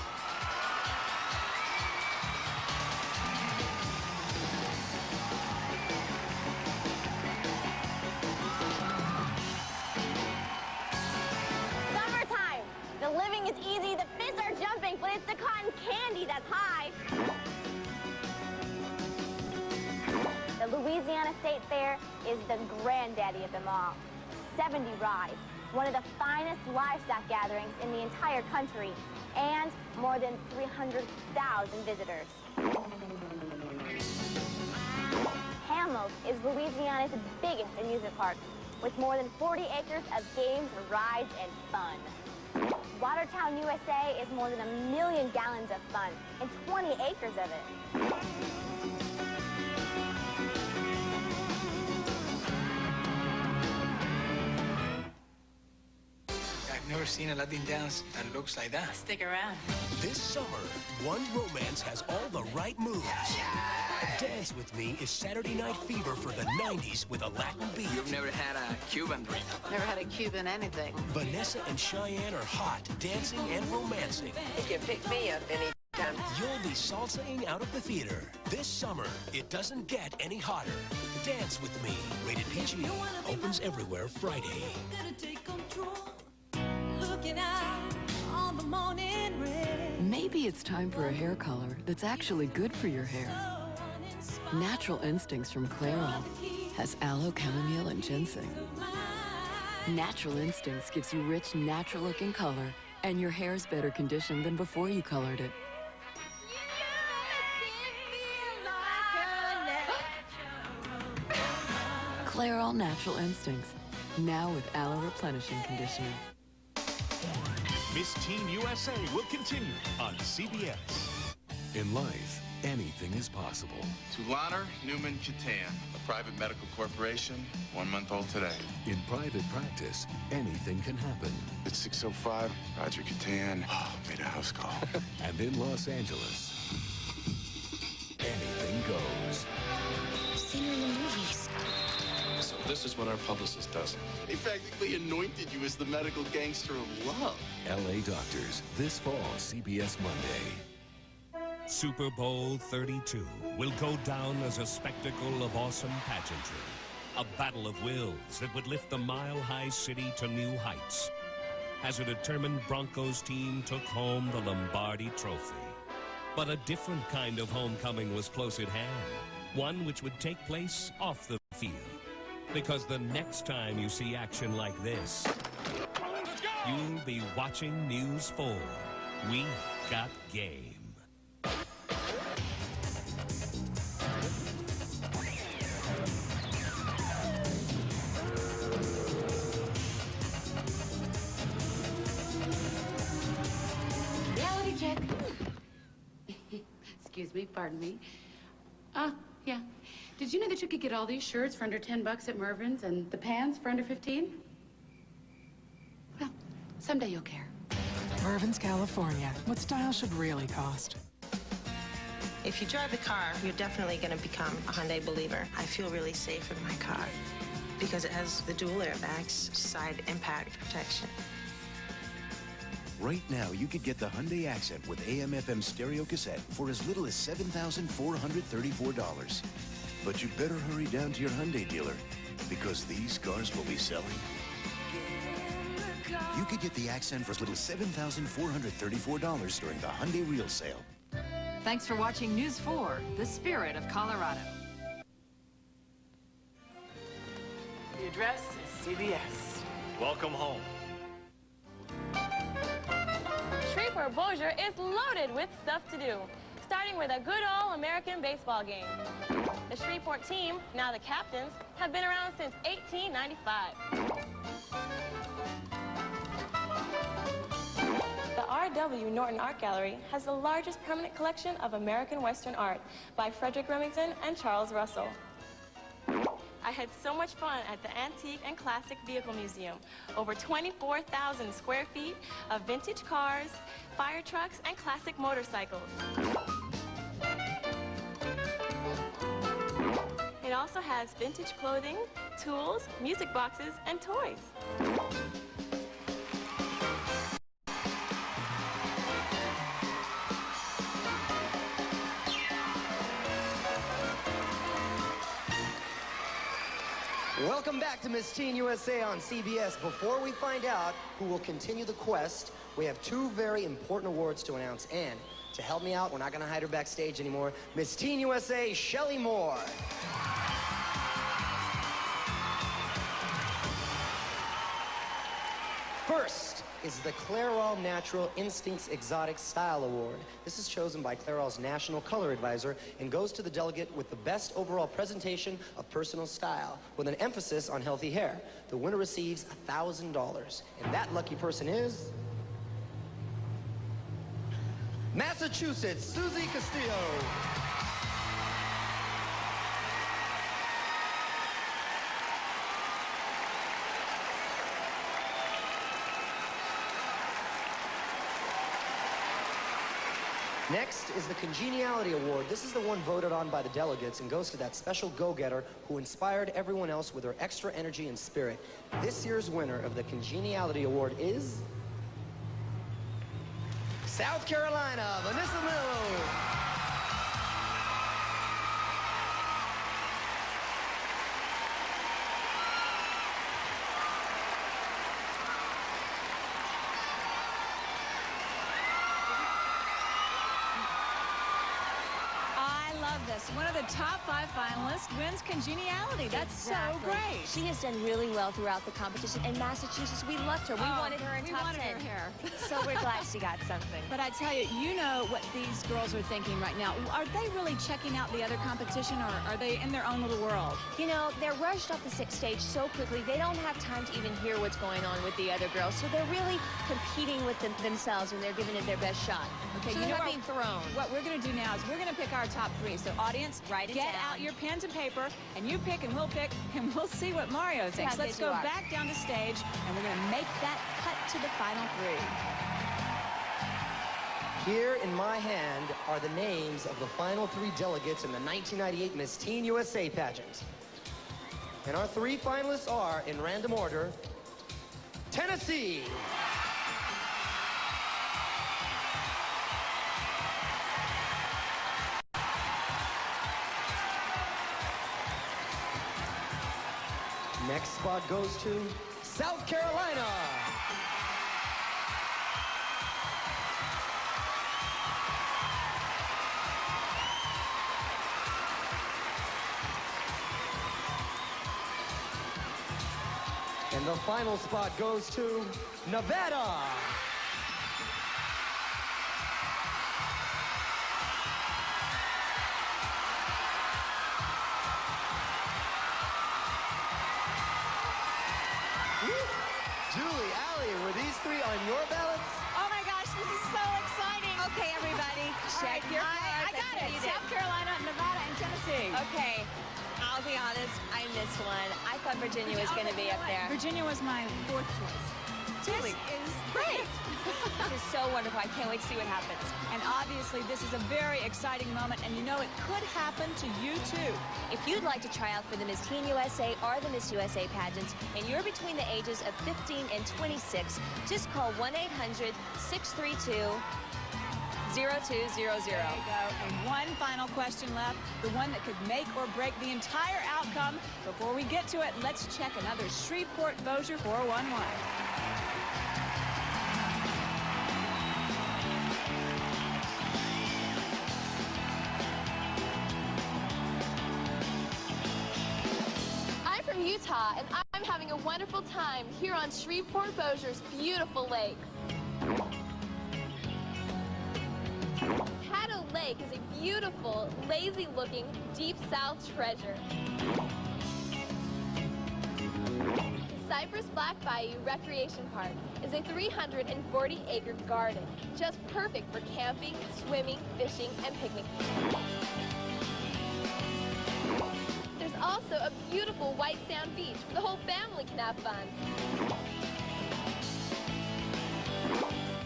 Summertime. The living is easy, the fists are jumping, but it's the cotton candy that's high. The Louisiana State Fair is the granddaddy of them all. 70 rides, one of the finest livestock gatherings in the entire country, and more than 300,000 visitors. Hamels is Louisiana's biggest amusement park, with more than 40 acres of games, rides, and fun. Watertown, USA is more than 1 million gallons of fun and 20 acres of it. I've never seen a Latin dance that looks like that. Stick around. This summer, One Romance has all the right moves. Dance With Me is Saturday Night Fever for the 90s with a Latin beat. You've never had a Cuban drink. Never had a Cuban anything. Vanessa and Cheyenne are hot, dancing and romancing. You can pick me up anytime. You'll be salsaing out of the theater. This summer, it doesn't get any hotter. Dance With Me, rated PG, opens everywhere Friday. Maybe it's time for a hair color that's actually good for your hair. Natural Instincts from Clairol has aloe, chamomile, and ginseng. Natural Instincts gives you rich, natural-looking color, and your hair's better conditioned than before you colored it. Clairol Natural Instincts, now with aloe replenishing conditioner. Miss Teen USA will continue on CBS. In life, anything is possible. Tulana Newman Catan, a private medical corporation, 1 month old today. In private practice, anything can happen. At 6:05, Roger Catan made a house call. And in Los Angeles, anything goes. I've seen her in the movies. So this is what our publicist does. He practically anointed you as the medical gangster of love. LA Doctors, this fall, CBS Monday. Super Bowl 32 will go down as a spectacle of awesome pageantry. A battle of wills that would lift the mile-high city to new heights. As a determined Broncos team took home the Lombardi Trophy. But a different kind of homecoming was close at hand. one which would take place off the field. Because the next time you see action like this, you'll be watching News 4. We got game. Reality check. Excuse me, pardon me. Yeah. Did you know that you could get all these shirts for under $10 at Mervyn's and the pants for under 15? Well, someday you'll care. Mervyn's, California. What style should really cost? If you drive the car, you're definitely going to become a Hyundai believer. I feel really safe in my car because it has the dual airbags, side impact protection. Right now, you could get the Hyundai Accent with AM/FM stereo cassette for as little as $7,434. But you better hurry down to your Hyundai dealer, because these cars will be selling. You could get the Accent for as little as $7,434 during the Hyundai Real Sale. Thanks for watching News 4, the spirit of Colorado. The address is CBS. Welcome home. Shreveport Bossier is loaded with stuff to do, starting with a good old American baseball game. The Shreveport team, now the captains, have been around since 1895. The R.W. Norton Art Gallery has the largest permanent collection of American Western art by Frederick Remington and Charles Russell. I had so much fun at the Antique and Classic Vehicle Museum. Over 24,000 square feet of vintage cars, fire trucks, and classic motorcycles. It also has vintage clothing, tools, music boxes, and toys. Welcome back to Miss Teen USA on CBS. Before we find out who will continue the quest, we have two very important awards to announce. And to help me out, we're not going to hide her backstage anymore, Miss Teen USA, Shelly Moore. First is the Clairol Natural Instincts Exotic Style Award. This is chosen by Clairol's National Color Advisor and goes to the delegate with the best overall presentation of personal style, with an emphasis on healthy hair. The winner receives $1,000. And that lucky person is Massachusetts, Susie Castillo. Next is the Congeniality Award. This is the one voted on by the delegates and goes to that special go-getter who inspired everyone else with her extra energy and spirit. This year's winner of the Congeniality Award is South Carolina, Vanessa Miller. One of the top 5 finalists wins Congeniality. That's so great. She has done really well throughout the competition. In Massachusetts, we loved her. We wanted her in top 10. Her hair. So we're glad she got something. But I tell you, you know what these girls are thinking right now. Are they really checking out the other competition, or are they in their own little world? You know, they're rushed off the stage so quickly, they don't have time to even hear what's going on with the other girls. So they're really competing with themselves, and they're giving it their best shot. Okay, so you know they're being thrown. What we're going to do now is we're going to pick our top 3. So audience, get out your pens and paper, and you pick and we'll pick, and we'll see what Mario thinks. Let's go back down to stage, and we're going to make that cut to the final 3. Here in my hand are the names of the final 3 delegates in the 1998 Miss Teen USA pageant. And our 3 finalists are, in random order, Tennessee. Next spot goes to South Carolina. And the final spot goes to Nevada. Julie, Allie, were these three on your ballots? Oh my gosh, this is so exciting. Okay, everybody, check your cards. I got it. South Carolina, Nevada, and Tennessee. Okay, I'll be honest, I missed one. I thought Virginia was going to be up there. Virginia was my fourth choice. This is great. This is so wonderful. I can't wait to see what happens. And obviously, this is a very exciting moment, and you know it could happen to you, too. If you'd like to try out for the Miss Teen USA or the Miss USA pageants, and you're between the ages of 15 and 26, just call 1-800-632-0200. There you go. And one final question left, the one that could make or break the entire outcome. Before we get to it, let's check another Shreveport-Bossier 411. I'm from Utah, and I'm having a wonderful time here on Shreveport-Bossier's beautiful lakes. Caddo Lake is a beautiful, lazy-looking, deep south treasure. Cypress Black Bayou Recreation Park is a 340-acre garden, just perfect for camping, swimming, fishing, and picnicking. There's also a beautiful white sand beach where the whole family can have fun.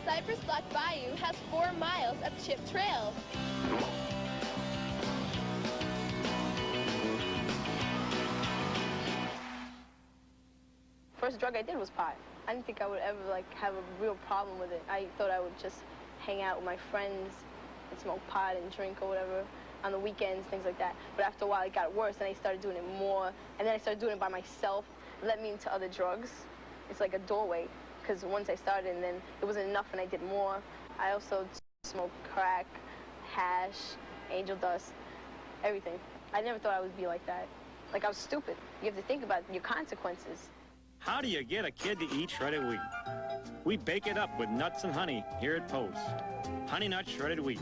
Cypress Black Bayou has 4 miles of chipped trails. First drug I did was pot. I didn't think I would ever have a real problem with it. I thought I would just hang out with my friends and smoke pot and drink or whatever on the weekends, things like that. But after a while it got worse and I started doing it more. And then I started doing it by myself. It led me into other drugs. It's like a doorway. Because once I started and then it wasn't enough and I did more. I also smoked crack, hash, angel dust, everything. I never thought I would be like that. Like I was stupid. You have to think about your consequences. How do you get a kid to eat shredded wheat? We bake it up with nuts and honey here at Post. Honey Nut Shredded Wheat.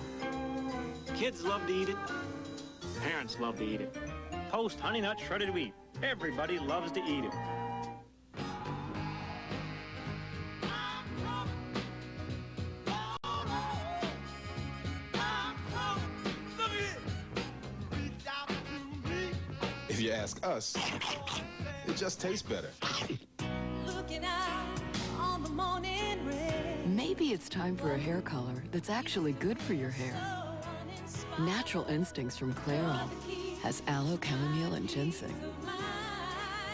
Kids love to eat it. Parents love to eat it. Post Honey Nut Shredded Wheat. Everybody loves to eat it. If you ask us, it just tastes better. Looking out on the morning rain. Maybe it's time for a hair color that's actually good for your hair. Natural Instincts from Clairol has aloe, chamomile, and ginseng.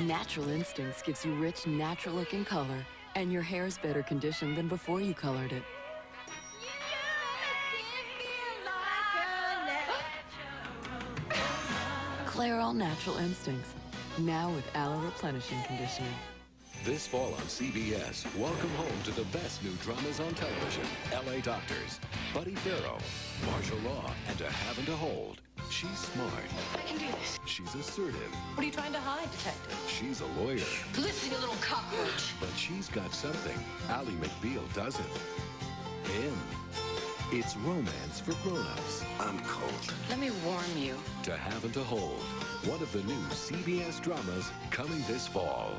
Natural Instincts gives you rich, natural-looking color, and your hair's better conditioned than before you colored it. Clairol Natural Instincts, now with aloe replenishing conditioner. This fall on CBS, welcome home to the best new dramas on television. L.A. Doctors, Buddy Farrow, martial law, and To Have and to Hold. She's smart. I can do this. She's assertive. What are you trying to hide, detective? She's a lawyer. Listen, you little cockroach. But she's got something Ally McBeal doesn't. Him. It's romance for grown-ups. I'm cold. Let me warm you. To Have and to Hold. One of the new CBS dramas coming this fall.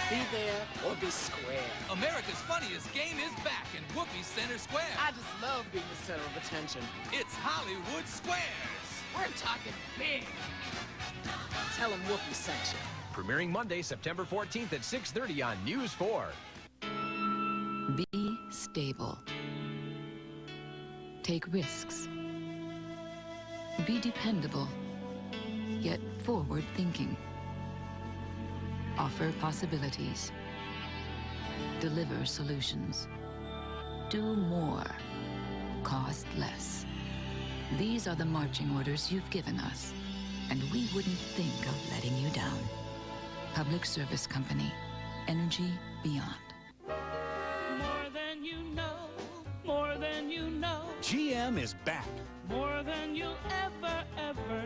Be there or be square. America's Funniest Game is back in Whoopi Center Square. I just love being the center of attention. It's Hollywood Squares. We're talking big. Tell them Whoopi sent you. Premiering Monday, September 14th at 6:30 on News 4. Be stable. Take risks. Be dependable, yet forward-thinking. Offer possibilities. Deliver solutions. Do more. Cost less. These are the marching orders you've given us, and we wouldn't think of letting you down. Public Service Company. Energy beyond. More than you know, more than you know. GM is back. More than you'll ever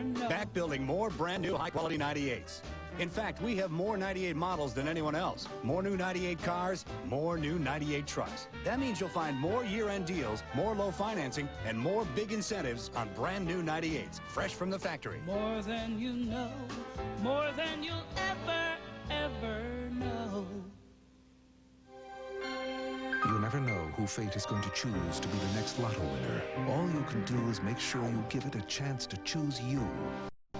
know. Back building more brand new high-quality 98s. In fact, we have more 98 models than anyone else. More new 98 cars, more new 98 trucks. That means you'll find more year-end deals, more low financing, and more big incentives on brand new 98s, fresh from the factory. More than you know, more than you'll ever know. You never know who fate is going to choose to be the next lotto winner. All you can do is make sure you give it a chance to choose you.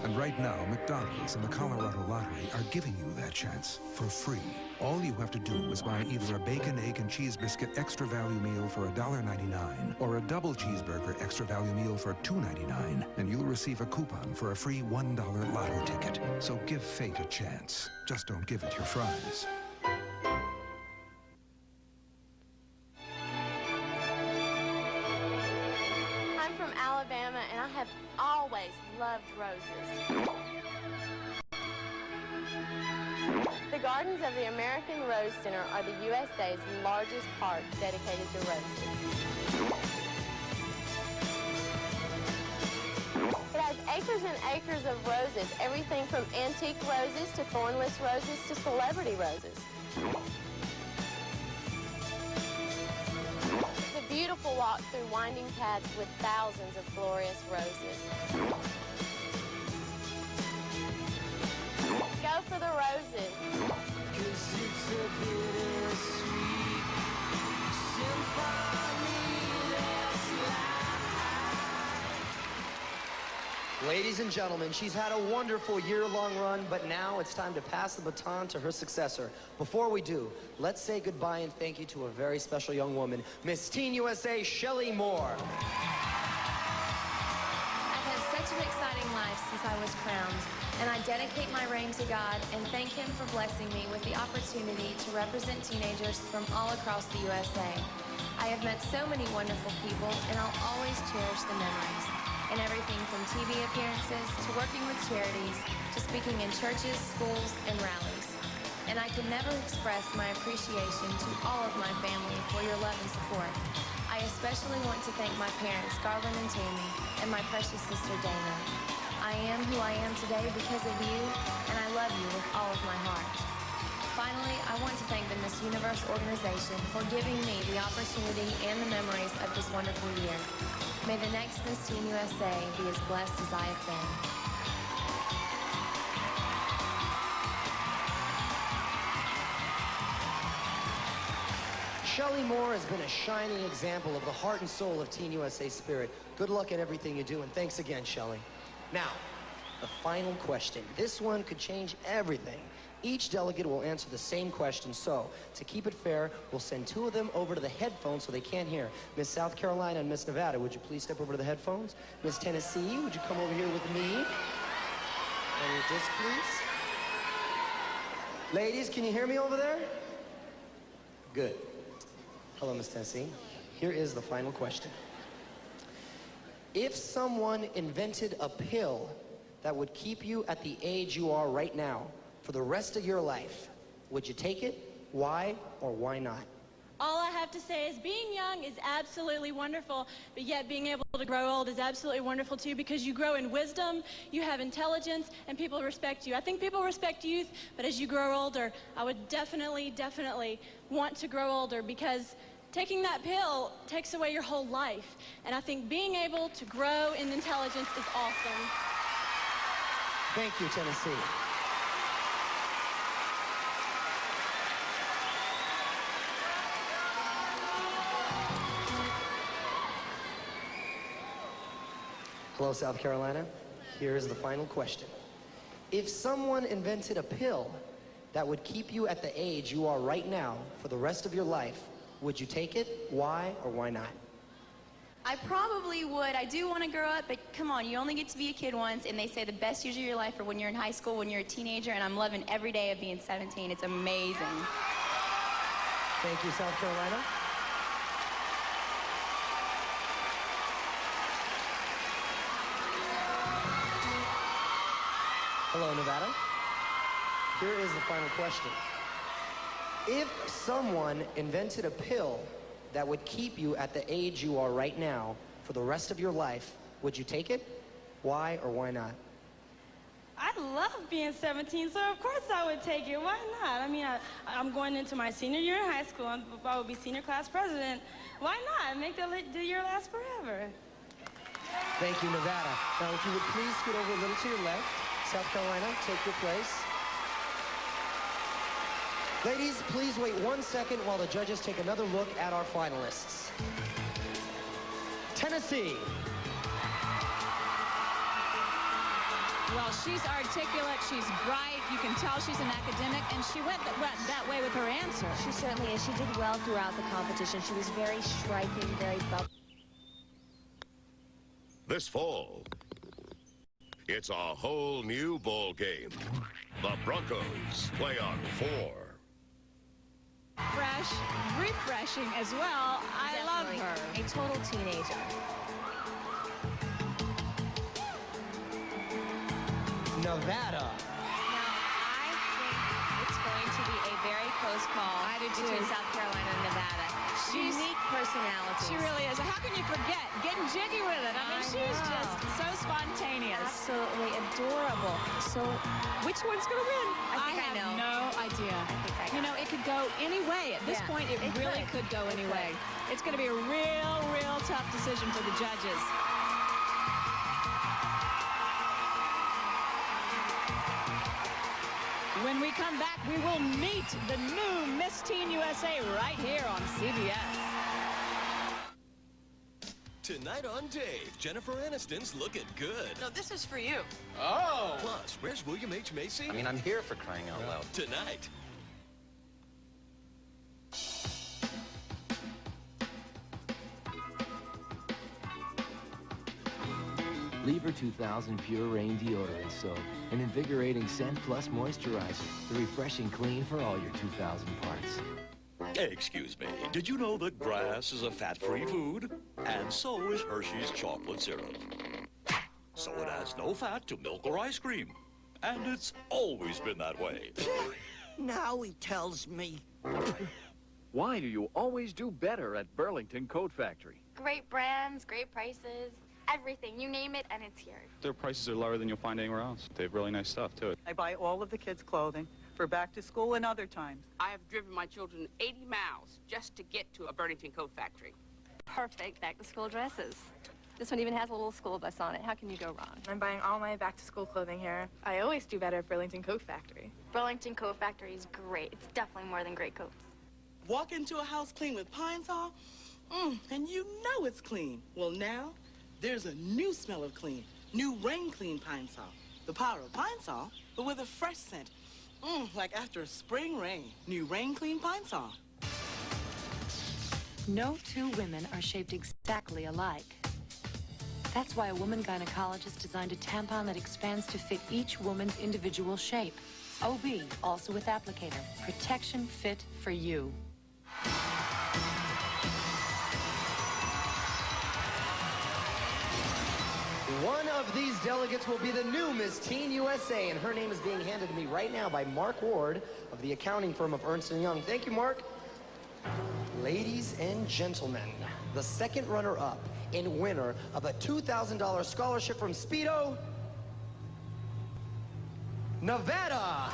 And right now, McDonald's and the Colorado Lottery are giving you that chance for free. All you have to do is buy either a bacon, egg, and cheese biscuit extra value meal for $1.99 or a double cheeseburger extra value meal for $2.99, and you'll receive a coupon for a free $1 lotto ticket. So give fate a chance. Just don't give it your fries. I'm from Alabama, and I have always loved roses. The gardens of the American Rose Center are the USA's largest park dedicated to roses. It has acres and acres of roses, everything from antique roses to thornless roses to celebrity roses. It's a beautiful walk through winding paths with thousands of glorious roses. Go for the roses. 'Cause it's a bittersweet symphony-less life. Ladies and gentlemen, she's had a wonderful year-long run, but now it's time to pass the baton to her successor. Before we do, let's say goodbye and thank you to a very special young woman, Miss Teen USA, Shelly Moore. I've had such an exciting life since I was crowned, and I dedicate my reign to God and thank Him for blessing me with the opportunity to represent teenagers from all across the USA. I have met so many wonderful people, and I'll always cherish the memories. And everything from TV appearances to working with charities to speaking in churches, schools, and rallies. And I can never express my appreciation to all of my family for your love and support. I especially want to thank my parents, Garland and Tammy, and my precious sister, Dana. I am who I am today because of you, and I love you with all of my heart. Finally, I want to thank the Miss Universe organization for giving me the opportunity and the memories of this wonderful year. May the next Miss Teen USA be as blessed as I have been. Shelly Moore has been a shining example of the heart and soul of Teen USA spirit. Good luck in everything you do, and thanks again, Shelly. Now, the final question. This one could change everything. Each delegate will answer the same question, so to keep it fair, we'll send two of them over to the headphones so they can't hear. Miss South Carolina and Miss Nevada, would you please step over to the headphones? Miss Tennessee, would you come over here with me? And with this, please. Ladies, can you hear me over there? Good. Hello, Miss Tennessee. Here is the final question. If someone invented a pill that would keep you at the age you are right now for the rest of your life, would you take it? Why or why not? All I have to say is being young is absolutely wonderful, but yet being able to grow old is absolutely wonderful too, because you grow in wisdom, you have intelligence, and people respect you. I think people respect youth, but as you grow older, I would definitely want to grow older, because taking that pill takes away your whole life. And I think being able to grow in intelligence is awesome. Thank you, Tennessee. Hello, South Carolina. Here is the final question. If someone invented a pill that would keep you at the age you are right now for the rest of your life, would you take it? Why or why not? I probably would. I do want to grow up, but come on, you only get to be a kid once, and they say the best years of your life are when you're in high school, when you're a teenager, and I'm loving every day of being 17. It's amazing. Thank you, South Carolina. Hello, Nevada. Here is the final question. If someone invented a pill that would keep you at the age you are right now for the rest of your life, would you take it? Why or why not? I love being 17, so of course I would take it. Why not? I mean, I'm going into my senior year in high school. I will be senior class president. Why not? Make the year last forever. Thank you, Nevada. Now, if you would please scoot over a little to your left. South Carolina, take your place. Ladies, please wait 1 second while the judges take another look at our finalists. Tennessee. Well, she's articulate, she's bright, you can tell she's an academic, and she went that way with her answer. She certainly is. She did well throughout the competition. She was very striking, very bubbly. This fall, it's a whole new ball game. The Broncos play on 4. Fresh, refreshing as well. I love her. A total teenager. Nevada. Now, I think it's going to be a very close call between South Carolina and Nevada. She's unique personality. She really is. How can you forget? Getting jiggy with it. I mean, she's just so spontaneous. Absolutely adorable. So, which one's going to win? I think I know. No idea. I think I know. You know, it could go any way. At this point, it really could go any way. It's going to be a real tough decision for the judges. When we come back, we will meet the new Miss Teen USA right here on CBS. Tonight on Dave, Jennifer Aniston's looking good. No, this is for you. Oh! Plus, where's William H. Macy? I mean, I'm here for crying out loud. Tonight. Lever 2000 Pure Rain Deodorant Soap. An invigorating scent plus moisturizer. The refreshing clean for all your 2000 parts. Excuse me, did you know that grass is a fat-free food? And so is Hershey's chocolate syrup. So it adds no fat to milk or ice cream. And it's always been that way. Now he tells me. Why do you always do better at Burlington Coat Factory? Great brands, great prices, everything. You name it, and it's here. Their prices are lower than you'll find anywhere else. They have really nice stuff, too. I buy all of the kids' clothing for back to school and other times. I have driven my children 80 miles just to get to a Burlington Coat Factory. Perfect back-to-school dresses. This one even has a little school bus on it. How can you go wrong? I'm buying all my back-to-school clothing here. I always do better at Burlington Coat Factory. Burlington Coat Factory is great. It's definitely more than great coats. Walk into a house clean with Pine Sol, and you know it's clean. Well, now, there's a new smell of clean. New Rain Clean Pine Sol. The power of Pine Sol, but with a fresh scent. Like after a spring rain. New Rain Clean Pine Sol. No two women are shaped exactly alike. That's why a woman gynecologist designed a tampon that expands to fit each woman's individual shape. OB, also with applicator. Protection fit for you. One of these delegates will be the new Miss Teen USA, and her name is being handed to me right now by Mark Ward of the accounting firm of Ernst & Young. Thank you, Mark. Ladies and gentlemen, the second runner-up and winner of a $2,000 scholarship from Speedo, Nevada.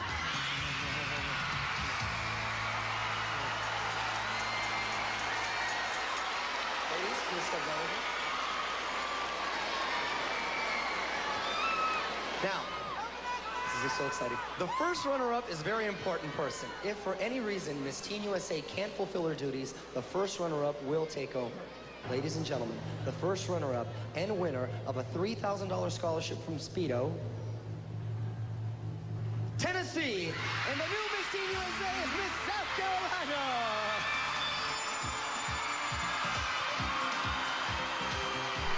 Ladies, please step down with me. Now, this is so exciting. The first runner-up is a very important person. If for any reason Miss Teen USA can't fulfill her duties, the first runner-up will take over. Ladies and gentlemen, the first runner-up and winner of a $3,000 scholarship from Speedo, Tennessee, and the new Miss Teen USA is Miss South Carolina.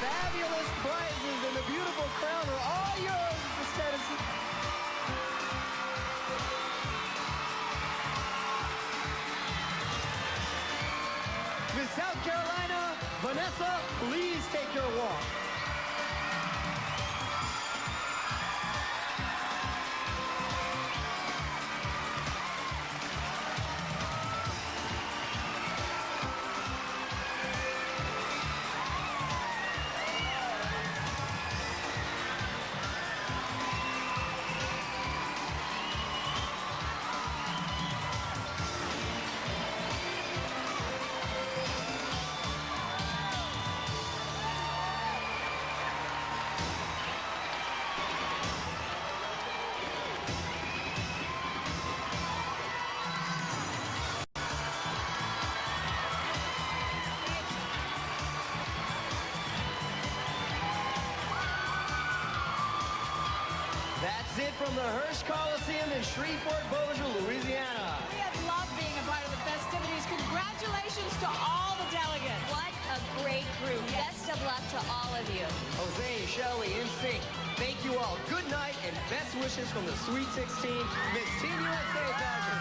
Fabulous prizes and the beautiful crown are all yours, Miss Tennessee. Miss South Carolina, Vanessa, please take your walk. it from the Hirsch Coliseum in Shreveport, Bossier, Louisiana. We have loved being a part of the festivities. Congratulations to all the delegates. What a great group. Best of luck to all of you. Jose and Shelley in sync. Thank you all. Good night and best wishes from the Sweet 16 Miss Teen USA pageant.